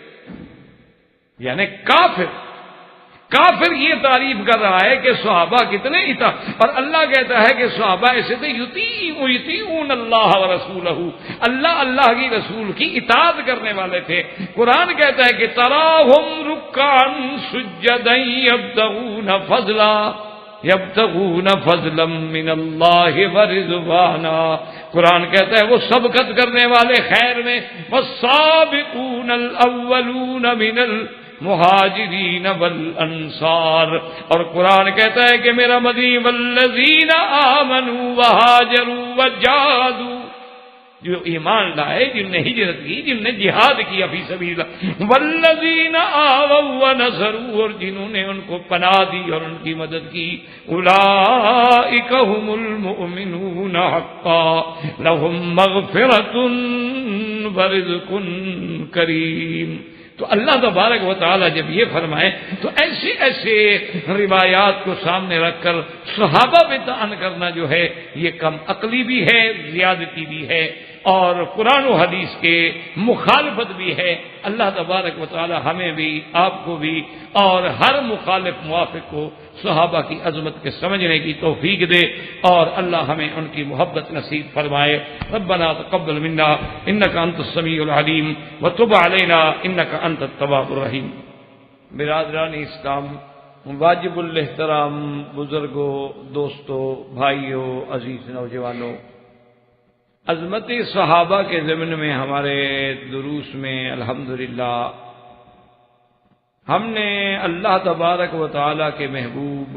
یعنی کافر یہ تعریف کر رہا ہے کہ صحابہ کتنے اور اللہ کہتا ہے کہ صحابہ ایسے تھے یطیعون اللہ ورسولہ، اللہ کی رسول کی اطاعت کرنے والے تھے۔ قرآن کہتا ہے کہ تراہم رکعا سجدا یبتغون فضلا من اللہ ورضوانا، قرآن کہتا ہے وہ سبقت کرنے والے خیر میں، والسابقون الاولون من المہاجرین والانصار، اور قرآن کہتا ہے کہ میرا مدنی والذین آمنوا وہاجروا وجاہدوا، جو ایمان لائے، جن نے ہجرت کی، جن نے جہاد کیا فی سبیل اللہ، والذین آووا ونصروا، اور جنہوں نے ان کو پناہ دی اور ان کی مدد کی، اولئک هم المؤمنون حقا لهم مغفرۃ ورزق کریم۔ تو اللہ تبارک و تعالی جب یہ فرمائے تو ایسے ایسے روایات کو سامنے رکھ کر صحابہ پہ طعن کرنا جو ہے یہ کم عقلی بھی ہے، زیادتی بھی ہے، اور قرآن و حدیث کے مخالفت بھی ہے۔ اللہ تبارک و تعالی ہمیں بھی، آپ کو بھی، اور ہر مخالف موافق کو صحابہ کی عظمت کے سمجھنے کی توفیق دے، اور اللہ ہمیں ان کی محبت نصیب فرمائے۔ ربنا تقبل منا انک انت السمیع العلیم وتب علینا انک انت التواب الرحیم۔ برادران اسلام، واجب الاحترام بزرگوں، دوستوں، بھائیوں، عزیز نوجوانوں، عظمت صحابہ کے ضمن میں ہمارے دروس میں الحمدللہ ہم نے اللہ تبارک و تعالی کے محبوب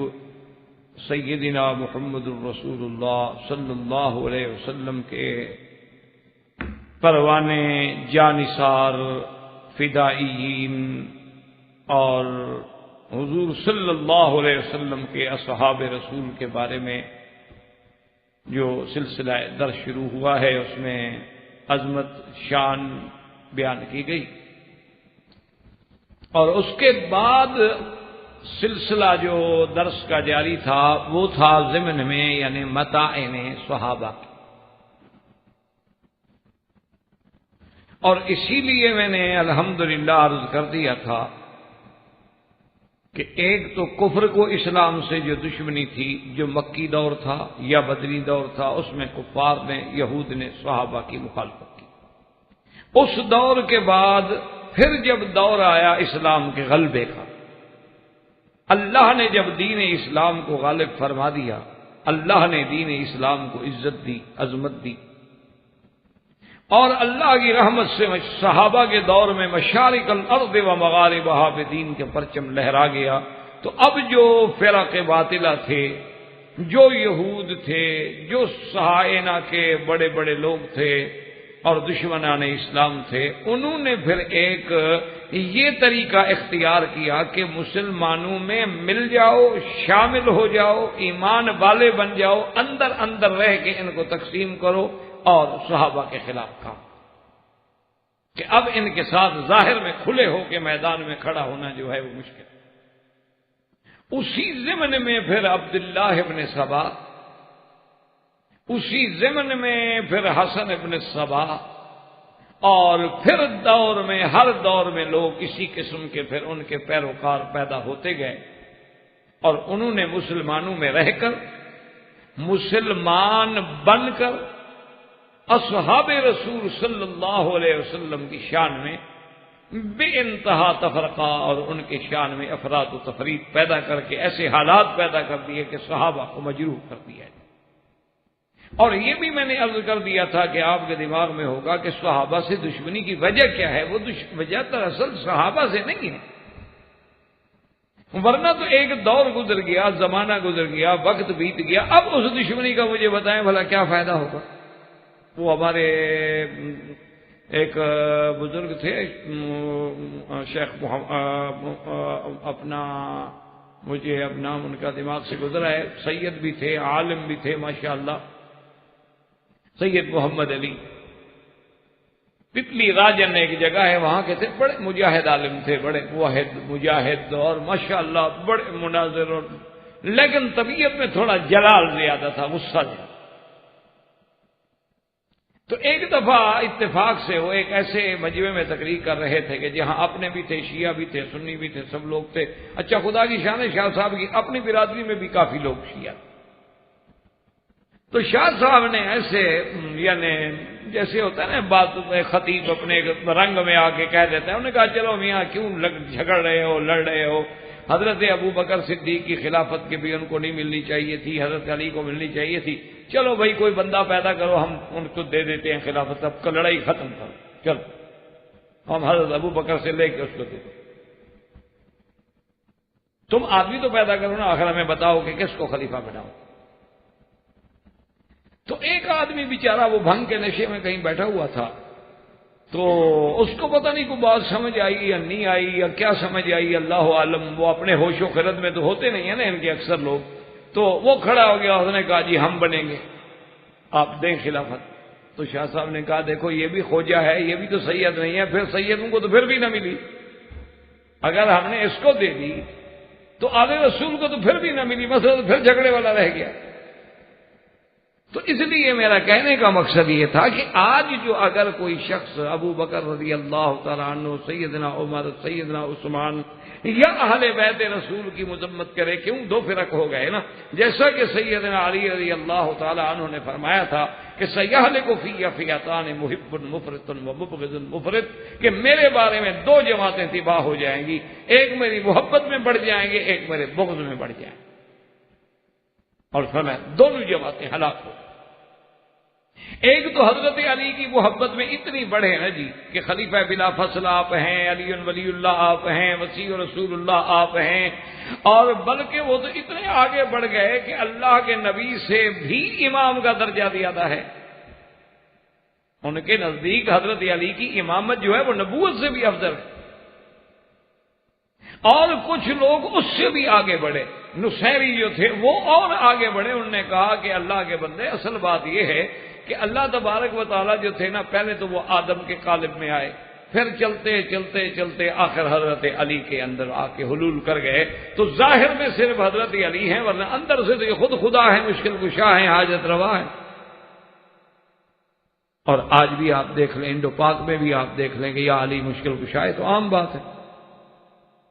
سیدنا محمد الرسول اللہ صلی اللہ علیہ وسلم کے پروانے، جانثار، فدائیین اور حضور صلی اللہ علیہ وسلم کے اصحاب رسول کے بارے میں جو سلسلہ درس شروع ہوا ہے اس میں عظمت، شان بیان کی گئی، اور اس کے بعد سلسلہ جو درس کا جاری تھا وہ تھا ضمن میں یعنی متاعن صحابہ، اور اسی لیے میں نے الحمدللہ عرض کر دیا تھا کہ ایک تو کفر کو اسلام سے جو دشمنی تھی، جو مکی دور تھا یا بدری دور تھا، اس میں کفار نے، یہود نے صحابہ کی مخالفت کی۔ اس دور کے بعد پھر جب دور آیا اسلام کے غلبے کا، اللہ نے جب دین اسلام کو غالب فرما دیا، اللہ نے دین اسلام کو عزت دی، عظمت دی، اور اللہ کی رحمت سے صحابہ کے دور میں مشارق الارض و مغاربہا پہ دین کے پرچم لہرا گیا، تو اب جو فرق باطلہ تھے، جو یہود تھے، جو صہاینہ کے بڑے بڑے لوگ تھے اور دشمنان اسلام تھے، انہوں نے پھر ایک یہ طریقہ اختیار کیا کہ مسلمانوں میں مل جاؤ، شامل ہو جاؤ، ایمان والے بن جاؤ، اندر اندر رہ کے ان کو تقسیم کرو، اور صحابہ کے خلاف کام کہ اب ان کے ساتھ ظاہر میں کھلے ہو کے میدان میں کھڑا ہونا جو ہے وہ مشکل۔ اسی ضمن میں پھر عبداللہ ابن سبا، اسی ضمن میں پھر حسن ابن سبا، اور پھر دور میں ہر دور میں لوگ اسی قسم کے پھر ان کے پیروکار پیدا ہوتے گئے، اور انہوں نے مسلمانوں میں رہ کر، مسلمان بن کر اصحاب رسول صلی اللہ علیہ وسلم کی شان میں بے انتہا تفرقہ، اور ان کے شان میں افراد و تفریق پیدا کر کے ایسے حالات پیدا کر دیے کہ صحابہ کو مجروح کر دیا ہے۔ اور یہ بھی میں نے عرض کر دیا تھا کہ آپ کے دماغ میں ہوگا کہ صحابہ سے دشمنی کی وجہ کیا ہے، وہ وجہ دراصل صحابہ سے نہیں ہے، ورنہ تو ایک دور گزر گیا، زمانہ گزر گیا، وقت بیت گیا، اب اس دشمنی کا مجھے بتائیں بھلا کیا فائدہ ہوگا۔ وہ ہمارے ایک بزرگ تھے شیخ اپنا، مجھے اب نام ان کا دماغ سے گزرا ہے، سید بھی تھے، عالم بھی تھے ماشاءاللہ، سید محمد علی پپلی راجن ایک جگہ ہے، وہاں کے تھے، بڑے مجاہد عالم تھے، بڑے واحد مجاہد، اور ماشاءاللہ بڑے مناظر، لیکن طبیعت میں تھوڑا جلال زیادہ تھا، غصہ زیادہ۔ تو ایک دفعہ اتفاق سے وہ ایک ایسے مجمع میں تقریر کر رہے تھے کہ جہاں اپنے بھی تھے، شیعہ بھی تھے، سنی بھی تھے، سب لوگ تھے۔ اچھا خدا کی شان ہے، شاہ صاحب کی اپنی برادری میں بھی کافی لوگ شیعہ۔ تو شاہ صاحب نے ایسے یعنی جیسے ہوتا ہے نا بات، خطیب اپنے رنگ میں آ کے کہہ دیتا ہے، انہوں نے کہا چلو میاں کیوں جھگڑ رہے ہو، لڑ رہے ہو، حضرت ابو بکر صدیق کی خلافت کی بھی ان کو نہیں ملنی چاہیے تھی، حضرت علی کو ملنی چاہیے تھی، چلو بھائی کوئی بندہ پیدا کرو، ہم ان کو دے دیتے ہیں خلافت، اب کا لڑائی ختم کرو، چلو ہم حضرت ابو بکر سے لے کے اس کو دے دیں۔ تم آدمی تو پیدا کرو نا، آخر ہمیں بتاؤ کہ کس کو خلیفہ بناؤ۔ تو ایک آدمی بیچارہ وہ بھنگ کے نشے میں کہیں بیٹھا ہوا تھا، تو اس کو پتہ نہیں کوئی بات سمجھ آئی یا نہیں آئی یا کیا سمجھ آئی، اللہ عالم، وہ اپنے ہوش و خرد میں تو ہوتے نہیں ہیں نا ان کے اکثر لوگ، تو وہ کھڑا ہو گیا، اس نے کہا جی ہم بنیں گے، آپ دیں خلافت۔ تو شاہ صاحب نے کہا دیکھو یہ بھی خوجہ ہے، یہ بھی تو سید نہیں ہے، پھر سیدوں کو تو پھر بھی نہ ملی، اگر ہم نے اس کو دے دی تو آل رسول کو تو پھر بھی نہ ملی، مسئلہ تو پھر جھگڑے والا رہ گیا۔ تو اس لیے میرا کہنے کا مقصد یہ تھا کہ آج جو اگر کوئی شخص ابو بکر رضی اللہ تعالیٰ عنہ، سیدنا عمر، سیدنا عثمان یا اہل بیت رسول کی مذمت کرے، کیوں دو فرق ہو گئے نا، جیسا کہ سیدنا علی رضی اللہ تعالیٰ عنہ نے فرمایا تھا کہ سیہلک فی فئتان محب مفرط و مبغض مفرط، کہ میرے بارے میں دو جماعتیں تباہ ہو جائیں گی، ایک میری محبت میں بڑھ جائیں گے، ایک میرے بغض میں بڑھ جائیں گے، اور فرمایا دونوں جماعتیں ہلاک ہو۔ ایک تو حضرت علی کی محبت میں اتنی بڑھے نا جی کہ خلیفہ بلا فصل آپ ہیں، علی ولی اللہ آپ ہیں، وسیع رسول اللہ آپ ہیں، اور بلکہ وہ تو اتنے آگے بڑھ گئے کہ اللہ کے نبی سے بھی امام کا درجہ زیادہ ہے، ان کے نزدیک حضرت علی کی امامت جو ہے وہ نبوت سے بھی افضل ہے۔ اور کچھ لوگ اس سے بھی آگے بڑھے، نصیری جو تھے وہ اور آگے بڑھے، انہوں نے کہا کہ اللہ کے بندے اصل بات یہ ہے کہ اللہ تبارک و تعالیٰ جو تھے نا، پہلے تو وہ آدم کے قالب میں آئے، پھر چلتے چلتے چلتے آخر حضرت علی کے اندر آ کے حلول کر گئے، تو ظاہر میں صرف حضرت علی ہیں، ورنہ اندر سے تو یہ خود خدا ہے، مشکل کشا ہیں، حاجت روا ہے۔ اور آج بھی آپ دیکھ لیں، انڈو پاک میں بھی آپ دیکھ لیں کہ یا علی مشکل کشا ہے، تو عام بات ہے،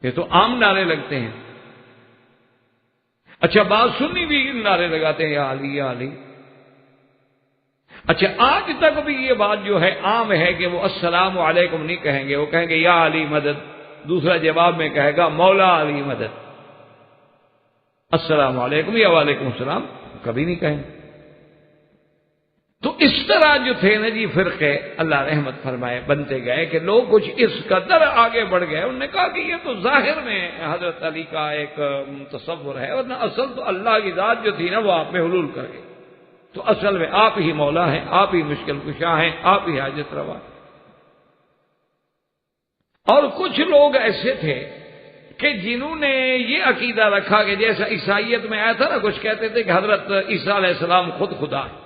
یہ تو عام نعرے لگتے ہیں۔ اچھا بات سنی بھی نعرے لگاتے ہیں یا علی یا علی۔ اچھا آج تک بھی یہ بات جو ہے عام ہے کہ وہ السلام علیکم نہیں کہیں گے، وہ کہیں گے یا علی مدد، دوسرا جواب میں کہے گا مولا علی مدد، السلام علیکم یا وعلیکم السلام کبھی نہیں کہیں گے۔ تو اس طرح جو تھے نا جی فرقے، اللہ رحمت فرمائے، بنتے گئے کہ لوگ کچھ اس قدر آگے بڑھ گئے، انہوں نے کہا کہ یہ تو ظاہر میں حضرت علی کا ایک تصور ہے، ورنہ اصل تو اللہ کی ذات جو تھی نا وہ آپ میں حلول کر گئی، تو اصل میں آپ ہی مولا ہیں، آپ ہی مشکل کشا ہیں، آپ ہی حاجت روا۔ اور کچھ لوگ ایسے تھے کہ جنہوں نے یہ عقیدہ رکھا کہ جیسا عیسائیت میں آیا تھا نا، کچھ کہتے تھے کہ حضرت عیسیٰ علیہ السلام خود خدا ہے،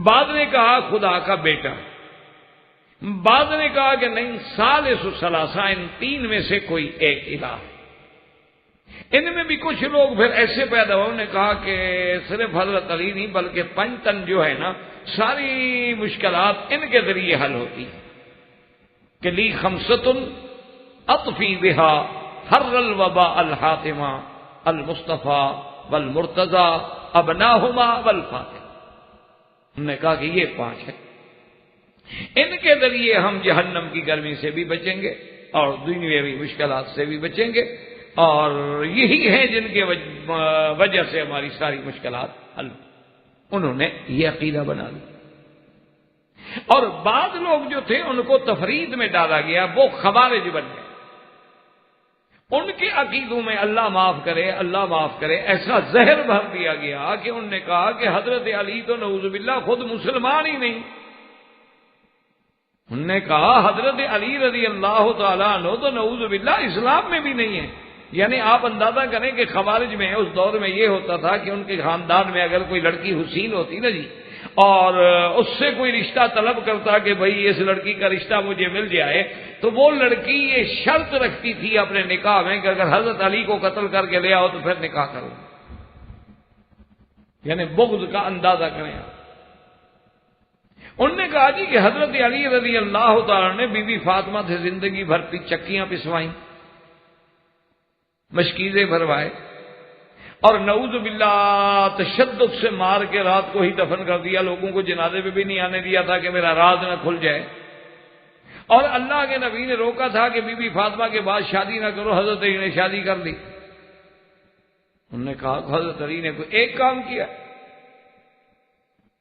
بعد نے کہا خدا کا بیٹا، بعد نے کہا کہ نہیں ثالث ثلاثہ، ان تین میں سے کوئی ایک الہ۔ ان میں بھی کچھ لوگ پھر ایسے پیدا ہوئے، انہوں نے کہا کہ صرف حضرت علی نہیں بلکہ پنجتن جو ہے نا، ساری مشکلات ان کے ذریعے حل ہوتی ہیں، کہ لی خمسۃ اطفی بہا حر الوباء الحاتمہ المصطفیٰ والمرتضیٰ ابناہما والفاطمہ۔ انہوں نے کہا کہ یہ پانچ ہے، ان کے ذریعے ہم جہنم کی گرمی سے بھی بچیں گے اور دنیاوی مشکلات سے بھی بچیں گے، اور یہی ہیں جن کے وجہ سے ہماری ساری مشکلات حل۔ انہوں نے یہ عقیدہ بنا لیا، اور بعض لوگ جو تھے ان کو تفرید میں ڈالا گیا، وہ خوارج بن گئے۔ ان کے عقیدوں میں اللہ معاف کرے ایسا زہر بھر دیا گیا کہ انہوں نے کہا کہ حضرت علی تو نعوذ باللہ خود مسلمان ہی نہیں۔ انہوں نے کہا حضرت علی رضی اللہ تعالیٰ عنہ تو نعوذ باللہ اسلام میں بھی نہیں ہے۔ یعنی آپ اندازہ کریں کہ خوارج میں اس دور میں یہ ہوتا تھا کہ ان کے خاندان میں اگر کوئی لڑکی حسین ہوتی نا جی، اور اس سے کوئی رشتہ طلب کرتا کہ بھئی اس لڑکی کا رشتہ مجھے مل جائے، تو وہ لڑکی یہ شرط رکھتی تھی اپنے نکاح میں کہ اگر حضرت علی کو قتل کر کے لے آؤ تو پھر نکاح کرو۔ یعنی بغض کا اندازہ کریں آپ۔ انہوں نے کہا جی کہ حضرت علی رضی اللہ تعالیٰ نے بی بی فاطمہ سے زندگی بھر چکیاں پسوائیں، مشکیزیں بھروائے، اور نعوذ باللہ تشدد سے مار کے رات کو ہی دفن کر دیا، لوگوں کو جنازے پہ بھی نہیں آنے دیا تھا کہ میرا راز نہ کھل جائے۔ اور اللہ کے نبی نے روکا تھا کہ بی بی فاطمہ کے بعد شادی نہ کرو، حضرت علی نے شادی کر لی۔ انہوں نے کہا کہ حضرت علی نے کوئی ایک کام کیا،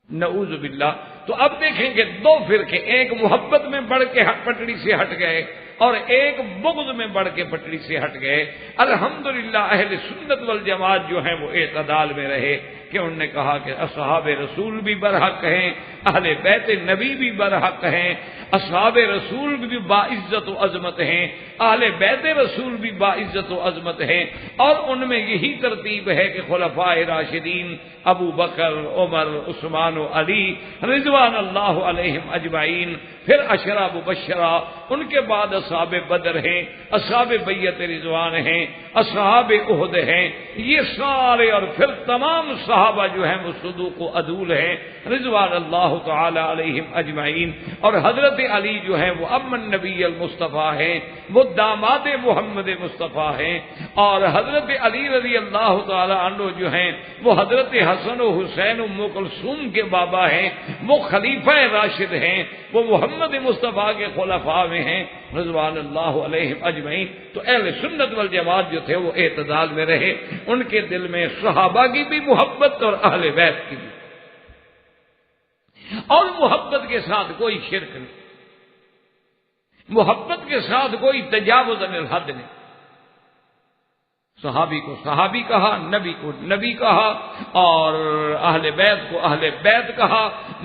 نعوذ باللہ۔ تو اب دیکھیں کہ دو فرقے، ایک محبت میں بڑھ کے پٹڑی سے ہٹ گئے اور ایک بغض میں بڑھ کے پٹڑی سے ہٹ گئے۔ الحمدللہ اہل سنت والجماعت جو ہیں وہ اعتدال میں رہے کہ انہوں نے کہا کہ اصحاب رسول بھی برحق ہیں، اہل بیت نبی بھی برحق ہیں، اصحاب رسول بھی باعزت و عظمت ہیں، اہل بیت رسول بھی باعزت و عظمت ہیں، اور ان میں یہی ترتیب ہے کہ خلفاء راشدین ابو بکر، عمر، عثمان و علی رضوان اللہ علیہم اجمعین، پھر عشرہ مبشرہ، ان کے بعد اصحاب بدر ہیں، اصحاب بیعت رضوان ہیں، اصحاب احد ہیں، یہ سارے، اور پھر تمام صحابہ جو ہیں وہ صدوق و عدول ہیں رضوان اللہ تعالی علیہم اجمعین۔ اور حضرت علی جو ہیں وہ ام النبی المصطفیٰ ہیں، وہ داماد محمد مصطفیٰ ہیں، اور حضرت علی رضی اللہ تعالی عنہ جو ہیں وہ حضرت حسن و حسین ام کلثوم کے بابا ہیں، وہ خلیفہ راشد ہیں، وہ محمد مصطفیٰ کے خلفاء میں ہیں رضوان اللہ علیہم اجمعین۔ تو اہل سنت والجماعت جو تھے وہ اعتدال میں رہے، ان کے دل میں صحابہ کی بھی محبت اور اہل بیت کی بھی، اور محبت کے ساتھ کوئی شرک نہیں، محبت کے ساتھ کوئی تجاوز عن الحد نہیں۔ صحابی کو صحابی کہا، نبی کو نبی کہا، اور اہل بیت کو اہل بیت کہا،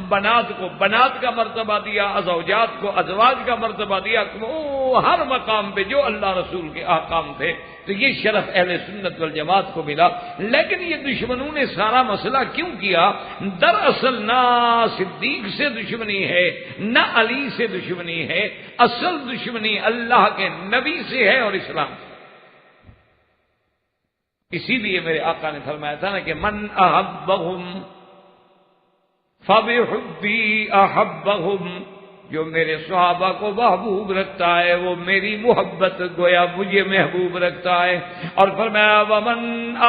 بنات کو بنات کا مرتبہ دیا، زوجات کو ازواج کا مرتبہ دیا، وہ ہر مقام پہ جو اللہ رسول کے احکام تھے۔ تو یہ شرف اہل سنت والجماعت کو ملا۔ لیکن یہ دشمنوں نے سارا مسئلہ کیوں کیا؟ دراصل نہ صدیق سے دشمنی ہے، نہ علی سے دشمنی ہے، اصل دشمنی اللہ کے نبی سے ہے اور اسلام سے۔ اسی لیے میرے آقا نے فرمایا تھا نا کہ من احبہم فبحبی احبہم، جو میرے صحابہ کو محبوب رکھتا ہے وہ میری محبت گویا مجھے محبوب رکھتا ہے۔ اور فرمایا ومن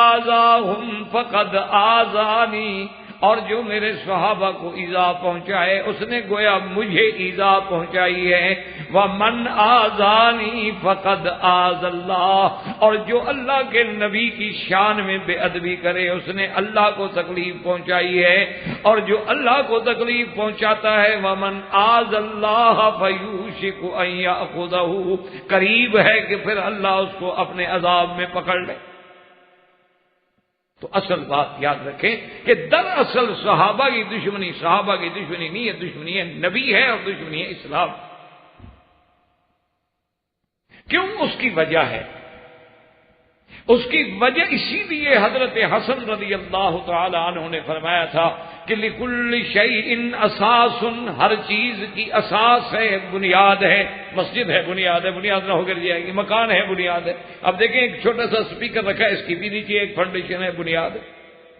آذاہم فقد آذانی، اور جو میرے صحابہ کو ایذا پہنچائے اس نے گویا مجھے ایذا پہنچائی ہے۔ وَمَنْ آذَانِي فَقَدْ آذَى اللَّهُ، اور جو اللہ کے نبی کی شان میں بے ادبی کرے اس نے اللہ کو تکلیف پہنچائی ہے، اور جو اللہ کو تکلیف پہنچاتا ہے وَمَنْ آذَى اللَّهَ فَيُوشِكُ أَنْ يَأْخُذَهُ، قریب ہے کہ پھر اللہ اس کو اپنے عذاب میں پکڑ لے۔ تو اصل بات یاد رکھیں کہ دراصل صحابہ کی دشمنی نہیں ہے، دشمنی ہے نبی ہے اور دشمنی ہے اسلام۔ کیوں؟ اس کی وجہ ہے، اس کی وجہ اسی لیے حضرت حسن رضی اللہ تعالی عنہ نے فرمایا تھا کہ لِكُلِّ شَيْءٍ أَسَاسٌ، ہر چیز کی اساس ہے، بنیاد ہے۔ مسجد ہے بنیاد ہے، بنیاد نہ ہو کر جائے گی، مکان ہے بنیاد ہے۔ اب دیکھیں ایک چھوٹا سا اسپیکر رکھا ہے، اس کی بھی نیچے ایک فاؤنڈیشن ہے، بنیاد ہے،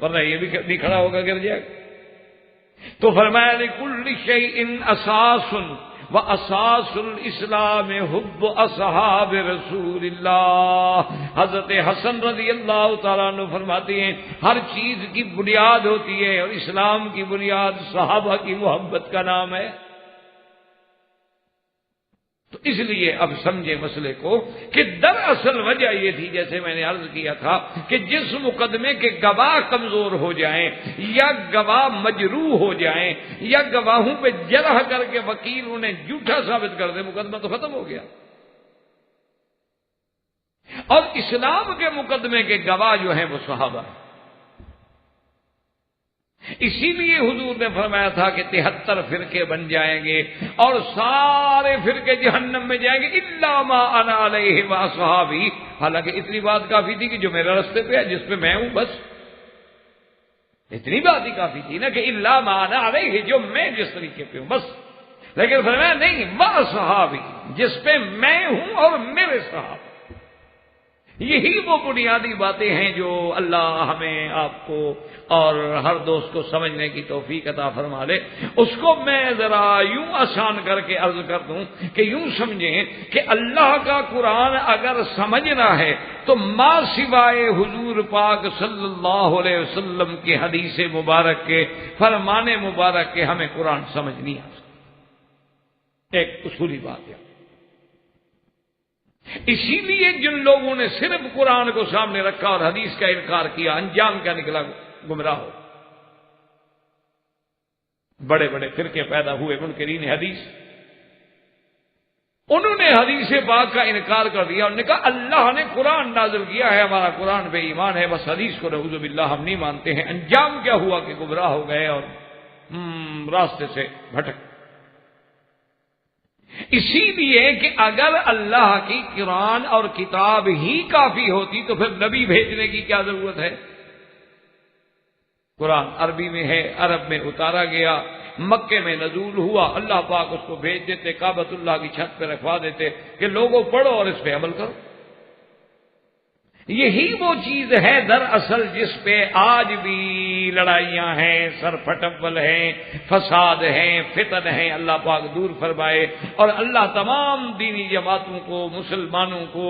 ورنہ یہ بھی نہیں کھڑا ہوگا، گر جائے گا۔ تو فرمایا لِكُلِّ شَيْءٍ أَسَاسٌ وَأَسَاسُ الْإِسْلَامِ حُبُّ أَصْحَابِ رسول اللہ۔ حضرت حسن رضی اللہ تعالیٰ عنہ فرماتے ہیں ہر چیز کی بنیاد ہوتی ہے، اور اسلام کی بنیاد صحابہ کی محبت کا نام ہے۔ اس لیے اب سمجھے مسئلے کو کہ دراصل وجہ یہ تھی، جیسے میں نے عرض کیا تھا، کہ جس مقدمے کے گواہ کمزور ہو جائیں یا گواہ مجروح ہو جائیں یا گواہوں پہ جرح کر کے وکیل انہیں جھوٹا ثابت کر دے، مقدمہ تو ختم ہو گیا۔ اور اسلام کے مقدمے کے گواہ جو ہیں وہ صحابہ ہیں۔ اسی لیے حضور نے فرمایا تھا کہ 73 فرقے بن جائیں گے اور سارے فرقے جہنم میں جائیں گے الا ما انا علیہ واصحابی، حالانکہ اتنی بات کافی تھی کہ جو میرے راستے پہ ہے، جس پہ میں ہوں، بس اتنی بات ہی کافی تھی نا، کہ الا ما انا علیہ، جو میں جس طریقے پہ ہوں بس۔ لیکن فرمایا نہیں، واصحابی، جس پہ میں ہوں اور میرے صحابہ۔ یہی وہ بنیادی باتیں ہیں جو اللہ ہمیں، آپ کو اور ہر دوست کو سمجھنے کی توفیق عطا فرما لے۔ اس کو میں ذرا یوں آسان کر کے عرض کر دوں کہ یوں سمجھیں کہ اللہ کا قرآن اگر سمجھنا ہے تو ما سوائے حضور پاک صلی اللہ علیہ وسلم کی حدیث مبارک کے، فرمان مبارک کے، ہمیں قرآن سمجھ نہیں آ سکتا۔ ایک اصولی بات ہے۔ اسی لیے جن لوگوں نے صرف قرآن کو سامنے رکھا اور حدیث کا انکار کیا، انجام کیا نکلا؟ گمراہ ہو۔ بڑے بڑے فرقے پیدا ہوئے منکرین حدیث، انہوں نے حدیث پاک کا انکار کر دیا، انہوں نے کہا اللہ نے قرآن نازل کیا ہے، ہمارا قرآن پہ ایمان ہے، بس حدیث کو نعوذ باللہ ہم نہیں مانتے ہیں۔ انجام کیا ہوا کہ گمراہ ہو گئے اور راستے سے بھٹک۔ اسی لیے کہ اگر اللہ کی قرآن اور کتاب ہی کافی ہوتی تو پھر نبی بھیجنے کی کیا ضرورت ہے؟ قرآن عربی میں ہے، عرب میں اتارا گیا، مکے میں نزول ہوا، اللہ پاک اس کو بھیج دیتے، کعبۃ اللہ کی چھت پہ رکھوا دیتے کہ لوگوں پڑھو اور اس پہ عمل کرو۔ یہی وہ چیز ہے دراصل جس پہ آج بھی لڑائیاں ہیں، سر پھٹبل ہیں، فساد ہیں، فتن ہیں، اللہ پاک دور فرمائے۔ اور اللہ تمام دینی جماعتوں کو، مسلمانوں کو،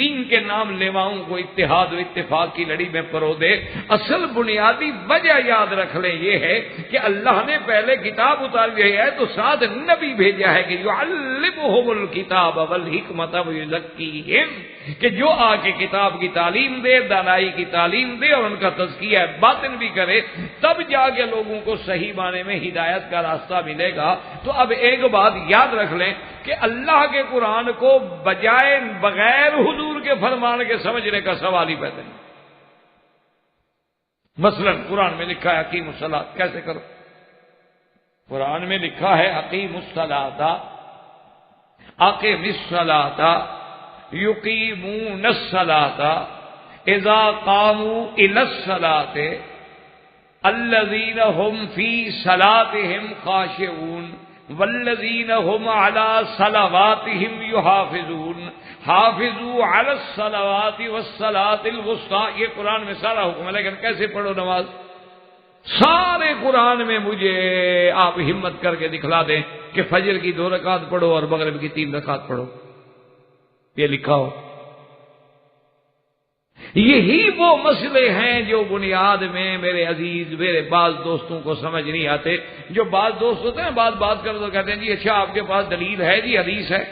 دین کے نام لیواؤں کو اتحاد و اتفاق کی لڑی میں پرو دے۔ اصل بنیادی وجہ یاد رکھ لیں یہ ہے کہ اللہ نے پہلے کتاب اتاری ہے تو ساتھ نبی بھیجا ہے کہ یعلمہم الکتاب والحکمت ویزکیہم، کہ جو آ کے کتاب کی تعلیم دے، دانائی کی تعلیم دے اور ان کا تزکیہ باطن بھی کرے، تب جا کے لوگوں کو صحیح معنی میں ہدایت کا راستہ ملے گا۔ تو اب ایک بات یاد رکھ لیں کہ اللہ کے قرآن کو بجائے بغیر حضور کے فرمان کے سمجھنے کا سوال ہی پیدا نہیں۔ مثلا قرآن میں لکھا ہے اقیم الصلاۃ، کیسے کرو؟ قرآن میں لکھا ہے اقیم الصلاۃ، اقیم الصلاۃ یقیمون الصلاۃ اذا قاموا الی الصلاۃ الذین هم فی صلاتهم خاشعون والذین هم علی صلواتهم یحافظون حافظوا علی الصلوات والصلاۃ الوسطی۔ یہ قرآن میں سارا حکم ہے، لیکن کیسے پڑھو نماز؟ سارے قرآن میں مجھے آپ ہمت کر کے دکھلا دیں کہ فجر کی 2 رکعت پڑھو اور مغرب کی 3 رکعت پڑھو، یہ لکھا ہو۔ یہی وہ مسئلے ہیں جو بنیاد میں میرے عزیز، میرے بعض دوستوں کو سمجھ نہیں آتے۔ جو بعض دوست ہوتے ہیں بات کر تو کہتے ہیں جی اچھا آپ کے پاس دلیل ہے، جی حدیث ہے۔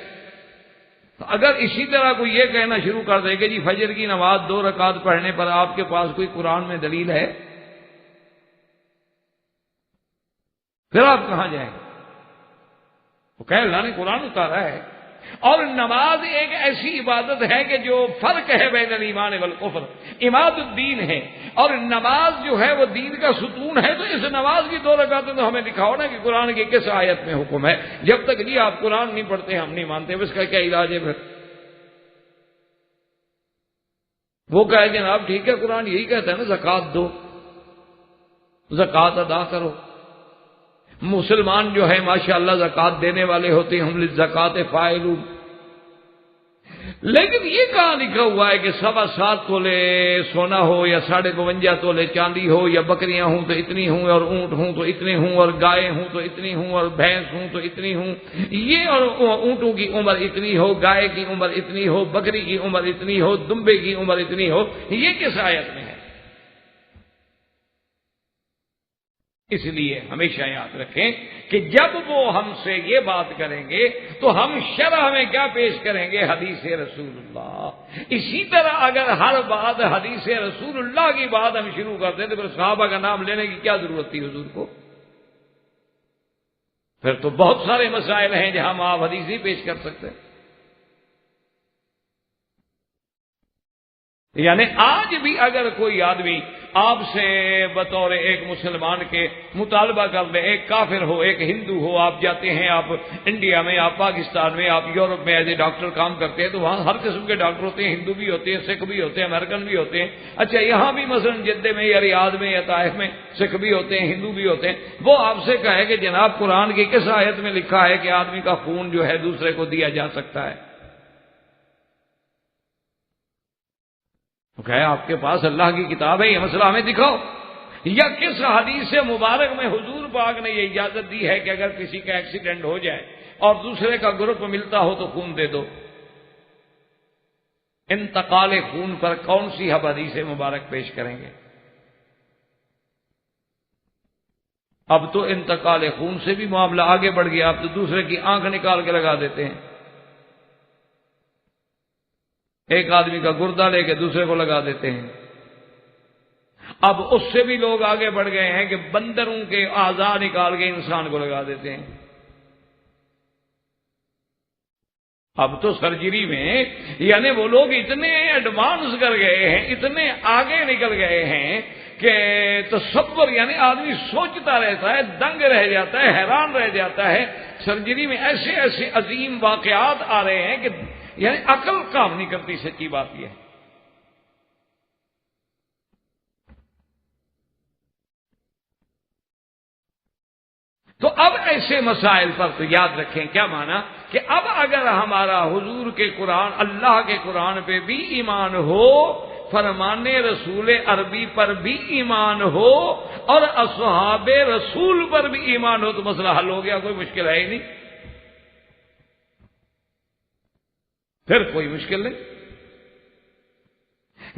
تو اگر اسی طرح کوئی یہ کہنا شروع کر دے کہ جی فجر کی نماز 2 رکعت پڑھنے پر آپ کے پاس کوئی قرآن میں دلیل ہے، پھر آپ کہاں جائیں گے؟ وہ کہ اللہ نے قرآن اتارا ہے، اور نماز ایک ایسی عبادت ہے کہ جو فرق ہے بین الایمان والکفر، عماد الدین ہے، اور نماز جو ہے وہ دین کا ستون ہے۔ تو اس نماز کی 2 رکعتیں تو ہمیں دکھاؤ نا کہ قرآن کی کس آیت میں حکم ہے۔ جب تک جی آپ قرآن نہیں پڑھتے ہم نہیں مانتے، اس کا کیا علاج ہے پھر؟ وہ کہے جناب ٹھیک ہے قرآن یہی کہتا ہے نا زکوٰۃ دو، زکوٰۃ ادا کرو۔ مسلمان جو ہے ماشاءاللہ زکوٰۃ دینے والے ہوتے ہیں، ہم للزکوٰۃ فاعلون، لیکن یہ کہاں لکھا ہوا ہے کہ 7.25 تولے سونا ہو یا 52.5 تولے چاندی ہو، یا بکریاں ہوں تو اتنی ہوں، اور اونٹ ہوں تو اتنے ہوں، اور گائے ہوں تو اتنی ہوں، اور بھینس ہوں تو اتنی ہوں، یہ اور اونٹوں کی عمر اتنی ہو، گائے کی عمر اتنی ہو، بکری کی عمر اتنی ہو، دمبے کی عمر اتنی ہو، یہ کس آیت میں ہے؟ اس لیے ہمیشہ یاد رکھیں کہ جب وہ ہم سے یہ بات کریں گے تو ہم شرح میں کیا پیش کریں گے؟ حدیث رسول اللہ۔ اسی طرح اگر ہر بات حدیث رسول اللہ کی بات ہم شروع کرتے تو پھر صحابہ کا نام لینے کی کیا ضرورت تھی حضور کو؟ پھر تو بہت سارے مسائل ہیں جہاں آپ حدیث ہی پیش کر سکتے ہیں۔ یعنی آج بھی اگر کوئی آدمی آپ سے بطور ایک مسلمان کے مطالبہ کر لے، ایک کافر ہو، ایک ہندو ہو، آپ جاتے ہیں، آپ انڈیا میں، آپ پاکستان میں، آپ یورپ میں ایز اے ڈاکٹر کام کرتے ہیں تو وہاں ہر قسم کے ڈاکٹر ہوتے ہیں، ہندو بھی ہوتے ہیں، سکھ بھی ہوتے ہیں، امریکن بھی ہوتے ہیں۔ اچھا یہاں بھی مثلا جدہ میں یا ریاض میں یا طائف میں سکھ بھی ہوتے ہیں، ہندو بھی ہوتے ہیں۔ وہ آپ سے کہے کہ جناب قرآن کی کس آیت میں لکھا ہے کہ آدمی کا خون جو ہے دوسرے کو دیا جا سکتا ہے؟ کہ آپ کے پاس اللہ کی کتاب ہے، یہ مسئلہ ہمیں دکھاؤ، یا کس حدیث مبارک میں حضور پاک نے یہ اجازت دی ہے کہ اگر کسی کا ایکسیڈنٹ ہو جائے اور دوسرے کا گروپ ملتا ہو تو خون دے دو؟ انتقال خون پر کون سی ہم حدیث مبارک پیش کریں گے؟ اب تو انتقال خون سے بھی معاملہ آگے بڑھ گیا، اب تو دوسرے کی آنکھ نکال کے لگا دیتے ہیں، ایک آدمی کا گردہ لے کے دوسرے کو لگا دیتے ہیں۔ اب اس سے بھی لوگ آگے بڑھ گئے ہیں کہ بندروں کے اعضاء نکال کے انسان کو لگا دیتے ہیں۔ اب تو سرجری میں یعنی وہ لوگ اتنے ایڈوانس کر گئے ہیں، اتنے آگے نکل گئے ہیں کہ تصور یعنی آدمی سوچتا رہتا ہے، دنگ رہ جاتا ہے، حیران رہ جاتا ہے۔ سرجری میں ایسے ایسے عظیم واقعات آ رہے ہیں کہ یعنی عقل کام نہیں کرتی۔ سچی بات یہ ہے۔ تو اب ایسے مسائل پر تو یاد رکھیں کیا مانا کہ اب اگر ہمارا حضور کے قرآن، اللہ کے قرآن پہ بھی ایمان ہو، فرمان رسول عربی پر بھی ایمان ہو اور اصحاب رسول پر بھی ایمان ہو تو مسئلہ حل ہو گیا، کوئی مشکل ہے ہی نہیں، پھر کوئی مشکل نہیں۔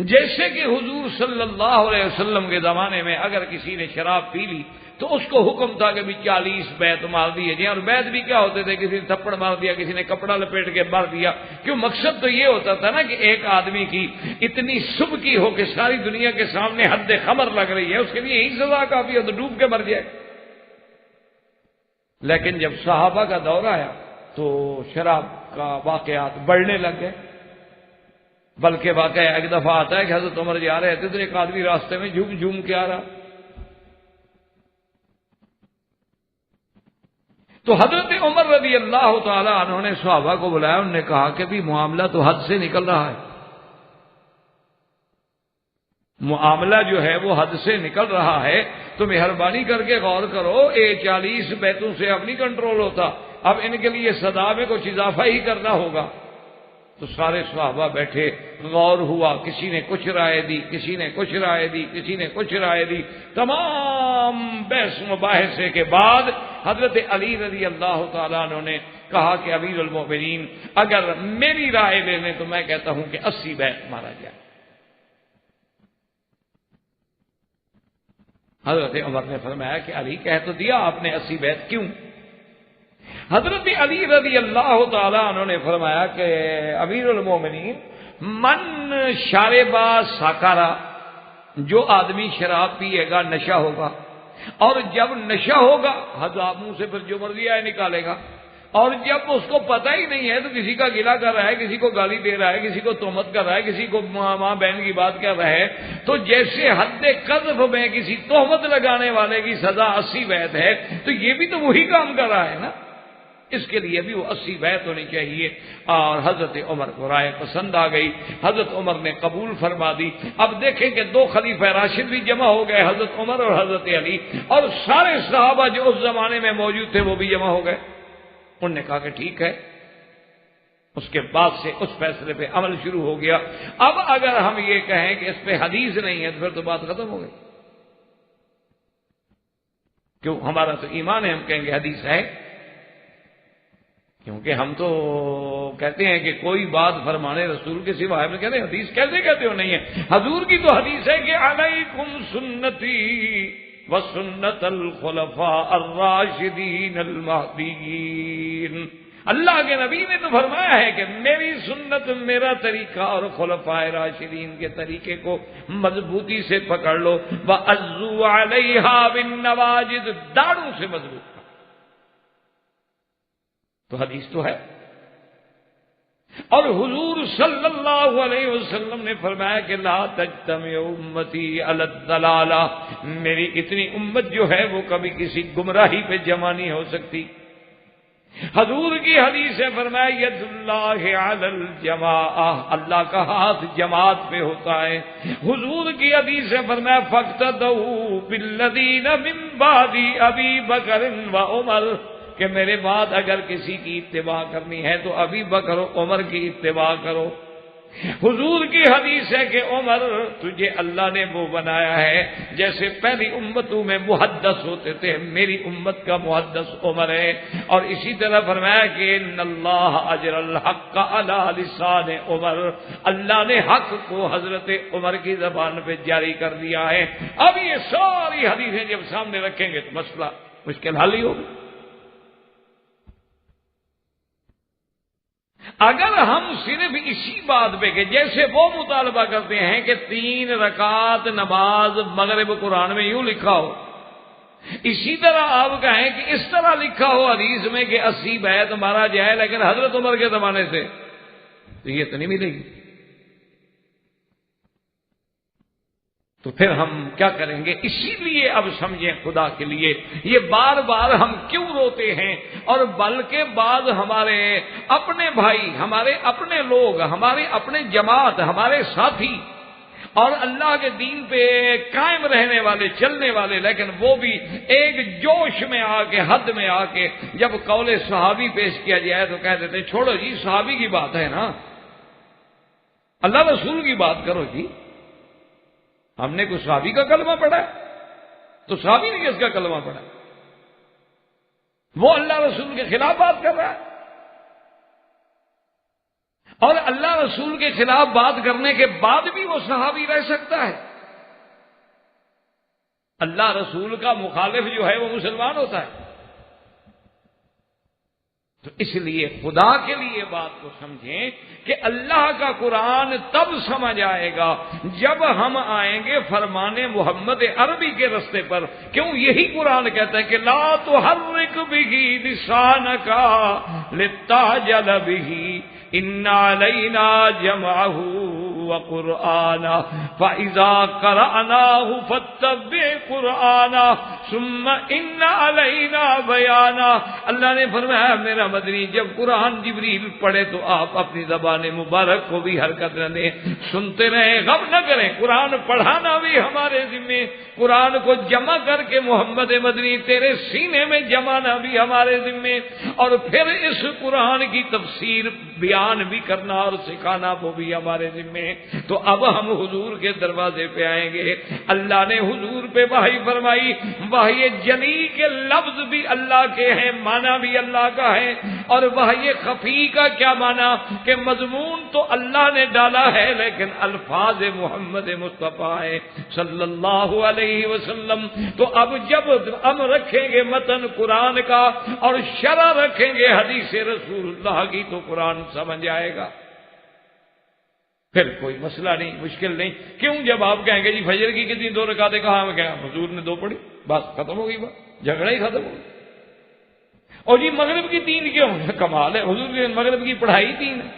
جیسے کہ حضور صلی اللہ علیہ وسلم کے زمانے میں اگر کسی نے شراب پی لی تو اس کو حکم تھا کہ بھی 40 بیت مار دیے جائیں، اور بیت بھی کیا ہوتے تھے، کسی نے تھپڑ مار دیا، کسی نے کپڑا لپیٹ کے مار دیا، کیوں مقصد تو یہ ہوتا تھا نا کہ ایک آدمی کی اتنی سبکی ہو کہ ساری دنیا کے سامنے حد خمر لگ رہی ہے، اس کے لیے یہی سزا کافی ہو تو ڈوب کے مر جائے۔ لیکن جب صحابہ کا دور آیا تو شراب کا واقعات بڑھنے لگ گئے، بلکہ واقعہ ایک دفعہ آتا ہے کہ حضرت عمر جا رہے تھے تو ایک آدمی راستے میں جھوم جھوم کے آ رہا، تو حضرت عمر رضی اللہ تعالی عنہ نے صحابہ کو بلایا، انہوں نے کہا کہ بھی معاملہ تو حد سے نکل رہا ہے، معاملہ جو ہے وہ حد سے نکل رہا ہے، تو مہربانی کر کے غور کرو، 40 بیتوں سے اب نہیں کنٹرول ہوتا، اب ان کے لیے سزا میں کچھ اضافہ ہی کرنا ہوگا۔ تو سارے صحابہ بیٹھے، غور ہوا، کسی نے کچھ رائے دی، کسی نے کچھ رائے دی، کسی نے کچھ رائے دی، تمام بحث مباحثے کے بعد حضرت علی رضی اللہ تعالیٰ عنہ نے کہا کہ امیر المومنین اگر میری رائے لے لیں تو میں کہتا ہوں کہ 80 بیت مارا جائے۔ حضرت عمر نے فرمایا کہ علی کہہ تو دیا آپ نے 80 بیت، کیوں؟ حضرت علی رضی اللہ تعالیٰ عنہ نے فرمایا کہ امیر المومنین من شاربا ساکارا، جو آدمی شراب پیے گا نشہ ہوگا، اور جب نشہ ہوگا حضرت منہ سے پھر جو مرضی آئے نکالے گا، اور جب اس کو پتہ ہی نہیں ہے تو کسی کا گلہ کر رہا ہے، کسی کو گالی دے رہا ہے، کسی کو تہمت کر رہا ہے، کسی کو ماں بہن کی بات کر رہا ہے، تو جیسے حد قذف میں کسی تہمت لگانے والے کی سزا 80 بیت ہے تو یہ بھی تو وہی کام کر رہا ہے نا، اس کے لیے بھی وہ 80 بیت ہونی چاہیے۔ اور حضرت عمر کو رائے پسند آ گئی، حضرت عمر نے قبول فرما دی۔ اب دیکھیں کہ 2 خلیفہ راشد بھی جمع ہو گئے، حضرت عمر اور حضرت علی، اور سارے صحابہ جو اس زمانے میں موجود تھے وہ بھی جمع ہو گئے۔ انہوں نے کہا کہ ٹھیک ہے، اس کے بعد سے اس فیصلے پہ عمل شروع ہو گیا۔ اب اگر ہم یہ کہیں کہ اس پہ حدیث نہیں ہے تو پھر تو بات ختم ہو گئی، کیوں؟ ہمارا تو ایمان ہے، ہم کہیں گے حدیث ہے، کیونکہ ہم تو کہتے ہیں کہ کوئی بات فرمانے رسول کے سوا ہے، کہتے ہیں حدیث کیسے کہتے ہو نہیں ہے؟ حضور کی تو حدیث ہے کہ علیکم سنتی وسنت الخلفاء الراشدین المہدیین۔ اللہ کے نبی نے تو فرمایا ہے کہ میری سنت، میرا طریقہ اور خلفائے راشدین کے طریقے کو مضبوطی سے پکڑ لو، وَعَضُّوا عَلَيْهَا بِالنَّوَاجِذِ، داڑھوں سے مضبوط۔ تو حدیث تو ہے، اور حضور صلی اللہ علیہ وسلم نے فرمایا کہ لا تجتمع امتی علی الضلالہ، میری اتنی امت جو ہے وہ کبھی کسی گمراہی پہ جمع نہیں ہو سکتی۔ حضور کی حدیث ہے، فرمایا ید اللہ علی الجماعہ، اللہ کا ہاتھ جماعت پہ ہوتا ہے۔ حضور کی حدیث ہے، فرمایا فاقتدوا بالذین من بعد ابی بکر و عمر، کہ میرے بعد اگر کسی کی اتباع کرنی ہے تو ابی بکر و عمر کی اتباع کرو۔ حضور کی حدیث ہے کہ عمر تجھے اللہ نے وہ بنایا ہے جیسے پہلی امتوں میں محدث ہوتے تھے، میری امت کا محدث عمر ہے۔ اور اسی طرح فرمایا کہ ان اللہ اجر الحق علی لسان عمر، اللہ نے حق کو حضرت عمر کی زبان پہ جاری کر دیا ہے۔ اب یہ ساری حدیثیں جب سامنے رکھیں گے تو مسئلہ مشکل حل ہی ہوگا۔ اگر ہم صرف اسی بات پہ کہ جیسے وہ مطالبہ کرتے ہیں کہ 3 رکعت نماز مغرب قرآن میں یوں لکھا ہو، اسی طرح آپ کہیں کہ اس طرح لکھا ہو حدیث میں کہ 80 بیعت مارا جائے لیکن حضرت عمر کے زمانے سے، تو یہ تو نہیں ملے گی۔ تو پھر ہم کیا کریں گے؟ اسی لیے اب سمجھیں خدا کے لیے یہ بار بار ہم کیوں روتے ہیں، اور بلکہ بعض ہمارے اپنے بھائی، ہمارے اپنے لوگ، ہمارے اپنے جماعت، ہمارے ساتھی اور اللہ کے دین پہ قائم رہنے والے، چلنے والے، لیکن وہ بھی ایک جوش میں آ کے، حد میں آ کے جب قول صحابی پیش کیا جائے تو کہہ دیتے چھوڑو جی، صحابی کی بات ہے نا، اللہ رسول کی بات کرو جی، ہم نے کوئی صحابی کا کلمہ پڑھا ہے تو صحابی نے کس کا کلمہ پڑھا؟ وہ اللہ رسول کے خلاف بات کر رہا ہے، اور اللہ رسول کے خلاف بات کرنے کے بعد بھی وہ صحابی رہ سکتا ہے؟ اللہ رسول کا مخالف جو ہے وہ مسلمان ہوتا ہے؟ تو اس لیے خدا کے لیے بات کو سمجھیں کہ اللہ کا قرآن تب سمجھ آئے گا جب ہم آئیں گے فرمان محمد عربی کے رستے پر۔ کیوں؟ یہی قرآن کہتا ہے کہ لا تحرک بہ لسانک لتعجل بہ ان علینا جمعہ وقرآنہ فاذا قرأناہ فاتبع قرآنہ ثم ان علینا بیانہ۔ اللہ نے فرمایا میرا مدنی جب قرآن جبریل پڑھے تو آپ اپنی زبان مبارک کو بھی حرکت نہ دیں، سنتے رہیں، غم نہ کریں۔ قرآن پڑھانا بھی ہمارے ذمے، قرآن کو جمع کر کے محمد مدنی تیرے سینے میں جمانا بھی ہمارے ذمے، اور پھر اس قرآن کی تفسیر بیان بھی کرنا اور سکھانا وہ بھی ہمارے ذمے۔ تو اب ہم حضور کے دروازے پہ آئیں گے۔ اللہ نے حضور پہ وحی فرمائی، وحی جلی کے لفظ بھی اللہ کے ہیں، معنی بھی اللہ کا ہے، اور وحی خفی کا کیا معنی کہ مضمون تو اللہ نے ڈالا ہے لیکن الفاظ محمد مصطفیٰ ہے صلی اللہ علیہ وسلم۔ تو اب جب ہم رکھیں گے متن قرآن کا اور شرح رکھیں گے حدیث رسول اللہ کی تو قرآن سمجھ آئے گا، پھر کوئی مسئلہ نہیں، مشکل نہیں۔ کیوں؟ جب آپ کہیں گے جی فجر کی کتنی 2 رکعتیں کہا، ہم کہیں حضور نے 2 پڑھی، بس ختم ہو گئی بات، جھگڑا ہی ختم ہو گیا۔ اور جی مغرب کی 3 کیوں؟ کمال ہے، حضور نے مغرب کی پڑھائی 3 ہے۔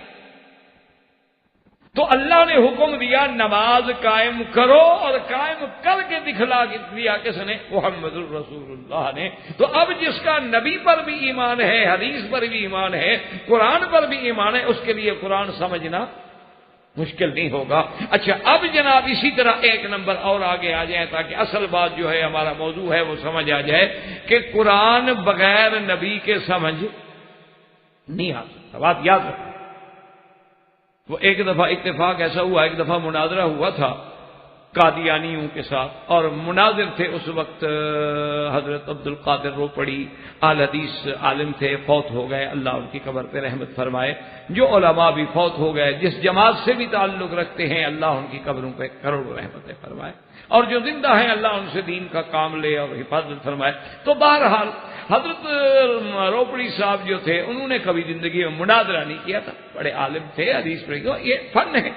تو اللہ نے حکم دیا نماز قائم کرو، اور قائم کر کے دکھلا دیا کس نے؟ محمد الرسول اللہ نے۔ تو اب جس کا نبی پر بھی ایمان ہے، حدیث پر بھی ایمان ہے، قرآن پر بھی ایمان ہے، اس کے لیے قرآن سمجھنا مشکل نہیں ہوگا۔ اچھا اب جناب اسی طرح 1 نمبر اور آگے آ جائیں تاکہ اصل بات جو ہے ہمارا موضوع ہے وہ سمجھ آ جائے کہ قرآن بغیر نبی کے سمجھ نہیں آ سکتا۔ بات یاد رکھیں، وہ ایک دفعہ اتفاق ایسا ہوا، ایک دفعہ مناظرہ ہوا تھا قادیانیوں کے ساتھ، اور مناظر تھے اس وقت حضرت عبد القادر روپڑی، اہل حدیث عالم تھے، فوت ہو گئے، اللہ ان کی قبر پہ رحمت فرمائے۔ جو علماء بھی فوت ہو گئے، جس جماعت سے بھی تعلق رکھتے ہیں، اللہ ان کی قبروں پہ کروڑوں رحمتیں فرمائے، اور جو زندہ ہیں اللہ ان سے دین کا کام لے اور حفاظت فرمائے۔ تو بہرحال حضرت روپڑی صاحب جو تھے، انہوں نے کبھی زندگی میں مناظرہ نہیں کیا تھا، بڑے عالم تھے، حدیث پڑھی، یہ فن ہے۔